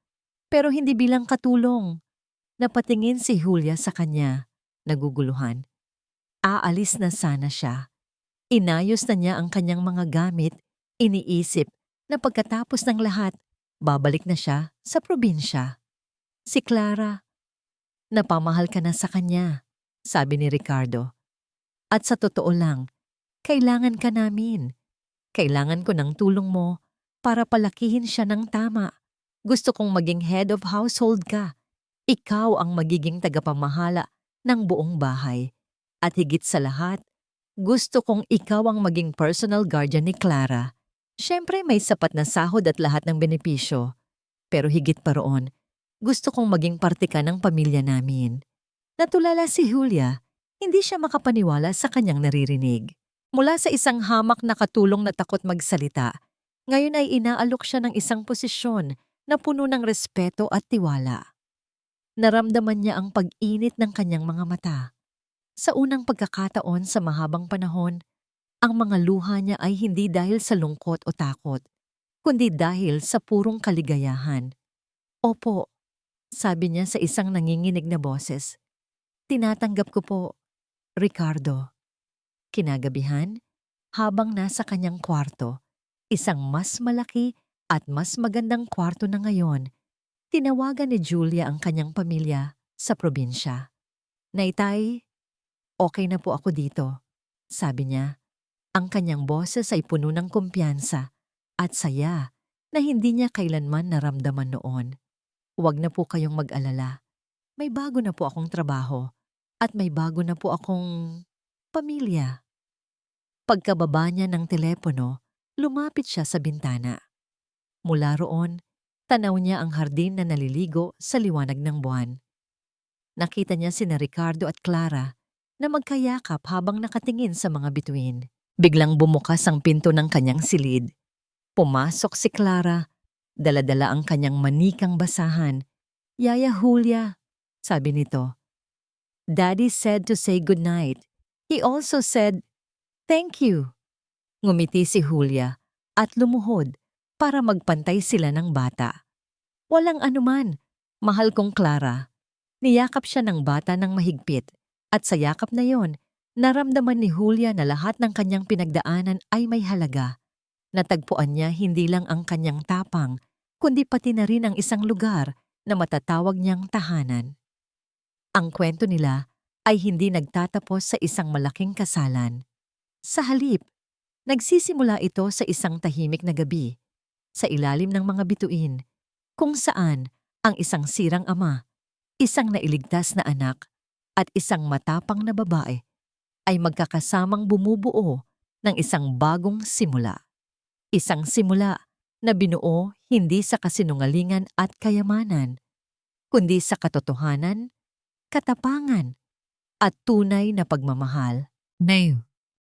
Pero hindi bilang katulong. Napatingin si Julia sa kanya, naguguluhan. Aalis na sana siya. Inayos na niya ang kanyang mga gamit, iniisip na pagkatapos ng lahat, babalik na siya sa probinsya. Si Clara, napamahal ka na sa kanya, sabi ni Ricardo. At sa totoo lang, kailangan ka namin. Kailangan ko ng tulong mo para palakihin siya ng tama. Gusto kong maging head of household ka. Ikaw ang magiging tagapamahala ng buong bahay. At higit sa lahat, gusto kong ikaw ang maging personal guardian ni Clara. Siyempre may sapat na sahod at lahat ng benepisyo. Pero higit pa roon, gusto kong maging parte ka ng pamilya namin. Natulala si Julia, hindi siya makapaniwala sa kanyang naririnig. Mula sa isang hamak na katulong na takot magsalita, ngayon ay inaalok siya ng isang posisyon na puno ng respeto at tiwala. Naramdaman niya ang pag-init ng kanyang mga mata. Sa unang pagkakataon sa mahabang panahon, ang mga luha niya ay hindi dahil sa lungkot o takot, kundi dahil sa purong kaligayahan. Opo, sabi niya sa isang nanginginig na boses. Tinatanggap ko po, Ricardo. Kinagabihan, habang nasa kanyang kwarto, isang mas malaki at mas magandang kwarto na ngayon, tinawagan ni Julia ang kanyang pamilya sa probinsya. Naitay, okay na po ako dito, sabi niya. Ang kanyang boses ay puno ng kumpiyansa at saya na hindi niya kailanman naramdaman noon. Huwag na po kayong mag-alala. May bago na po akong trabaho at may bago na po akong pamilya. Pagkababa niya ng telepono, lumapit siya sa bintana. Mula roon, tanaw niya ang hardin na naliligo sa liwanag ng buwan. Nakita niya sina Ricardo at Clara na magkayakap habang nakatingin sa mga bituin. Biglang bumukas ang pinto ng kanyang silid. Pumasok si Clara, dala-dala ang kanyang manikang basahan. Yaya Julia, sabi nito. Daddy said to say goodnight. He also said, thank you. Ngumiti si Julia at lumuhod para magpantay sila ng bata. Walang anuman, mahal kong Clara. Niyakap siya ng bata ng mahigpit at sa yakap na yon, naramdaman ni Julia na lahat ng kanyang pinagdaanan ay may halaga. Natagpuan niya hindi lang ang kanyang tapang, kundi pati na rin ang isang lugar na matatawag niyang tahanan. Ang kwento nila ay hindi nagtatapos sa isang malaking kasalan. Sa halip, nagsisimula ito sa isang tahimik na gabi, sa ilalim ng mga bituin, kung saan ang isang sirang ama, isang nailigtas na anak, at isang matapang na babae ay magkakasamang bumubuo ng isang bagong simula. Isang simula na binuo hindi sa kasinungalingan at kayamanan, kundi sa katotohanan, katapangan, at tunay na pagmamahal. Ngayon,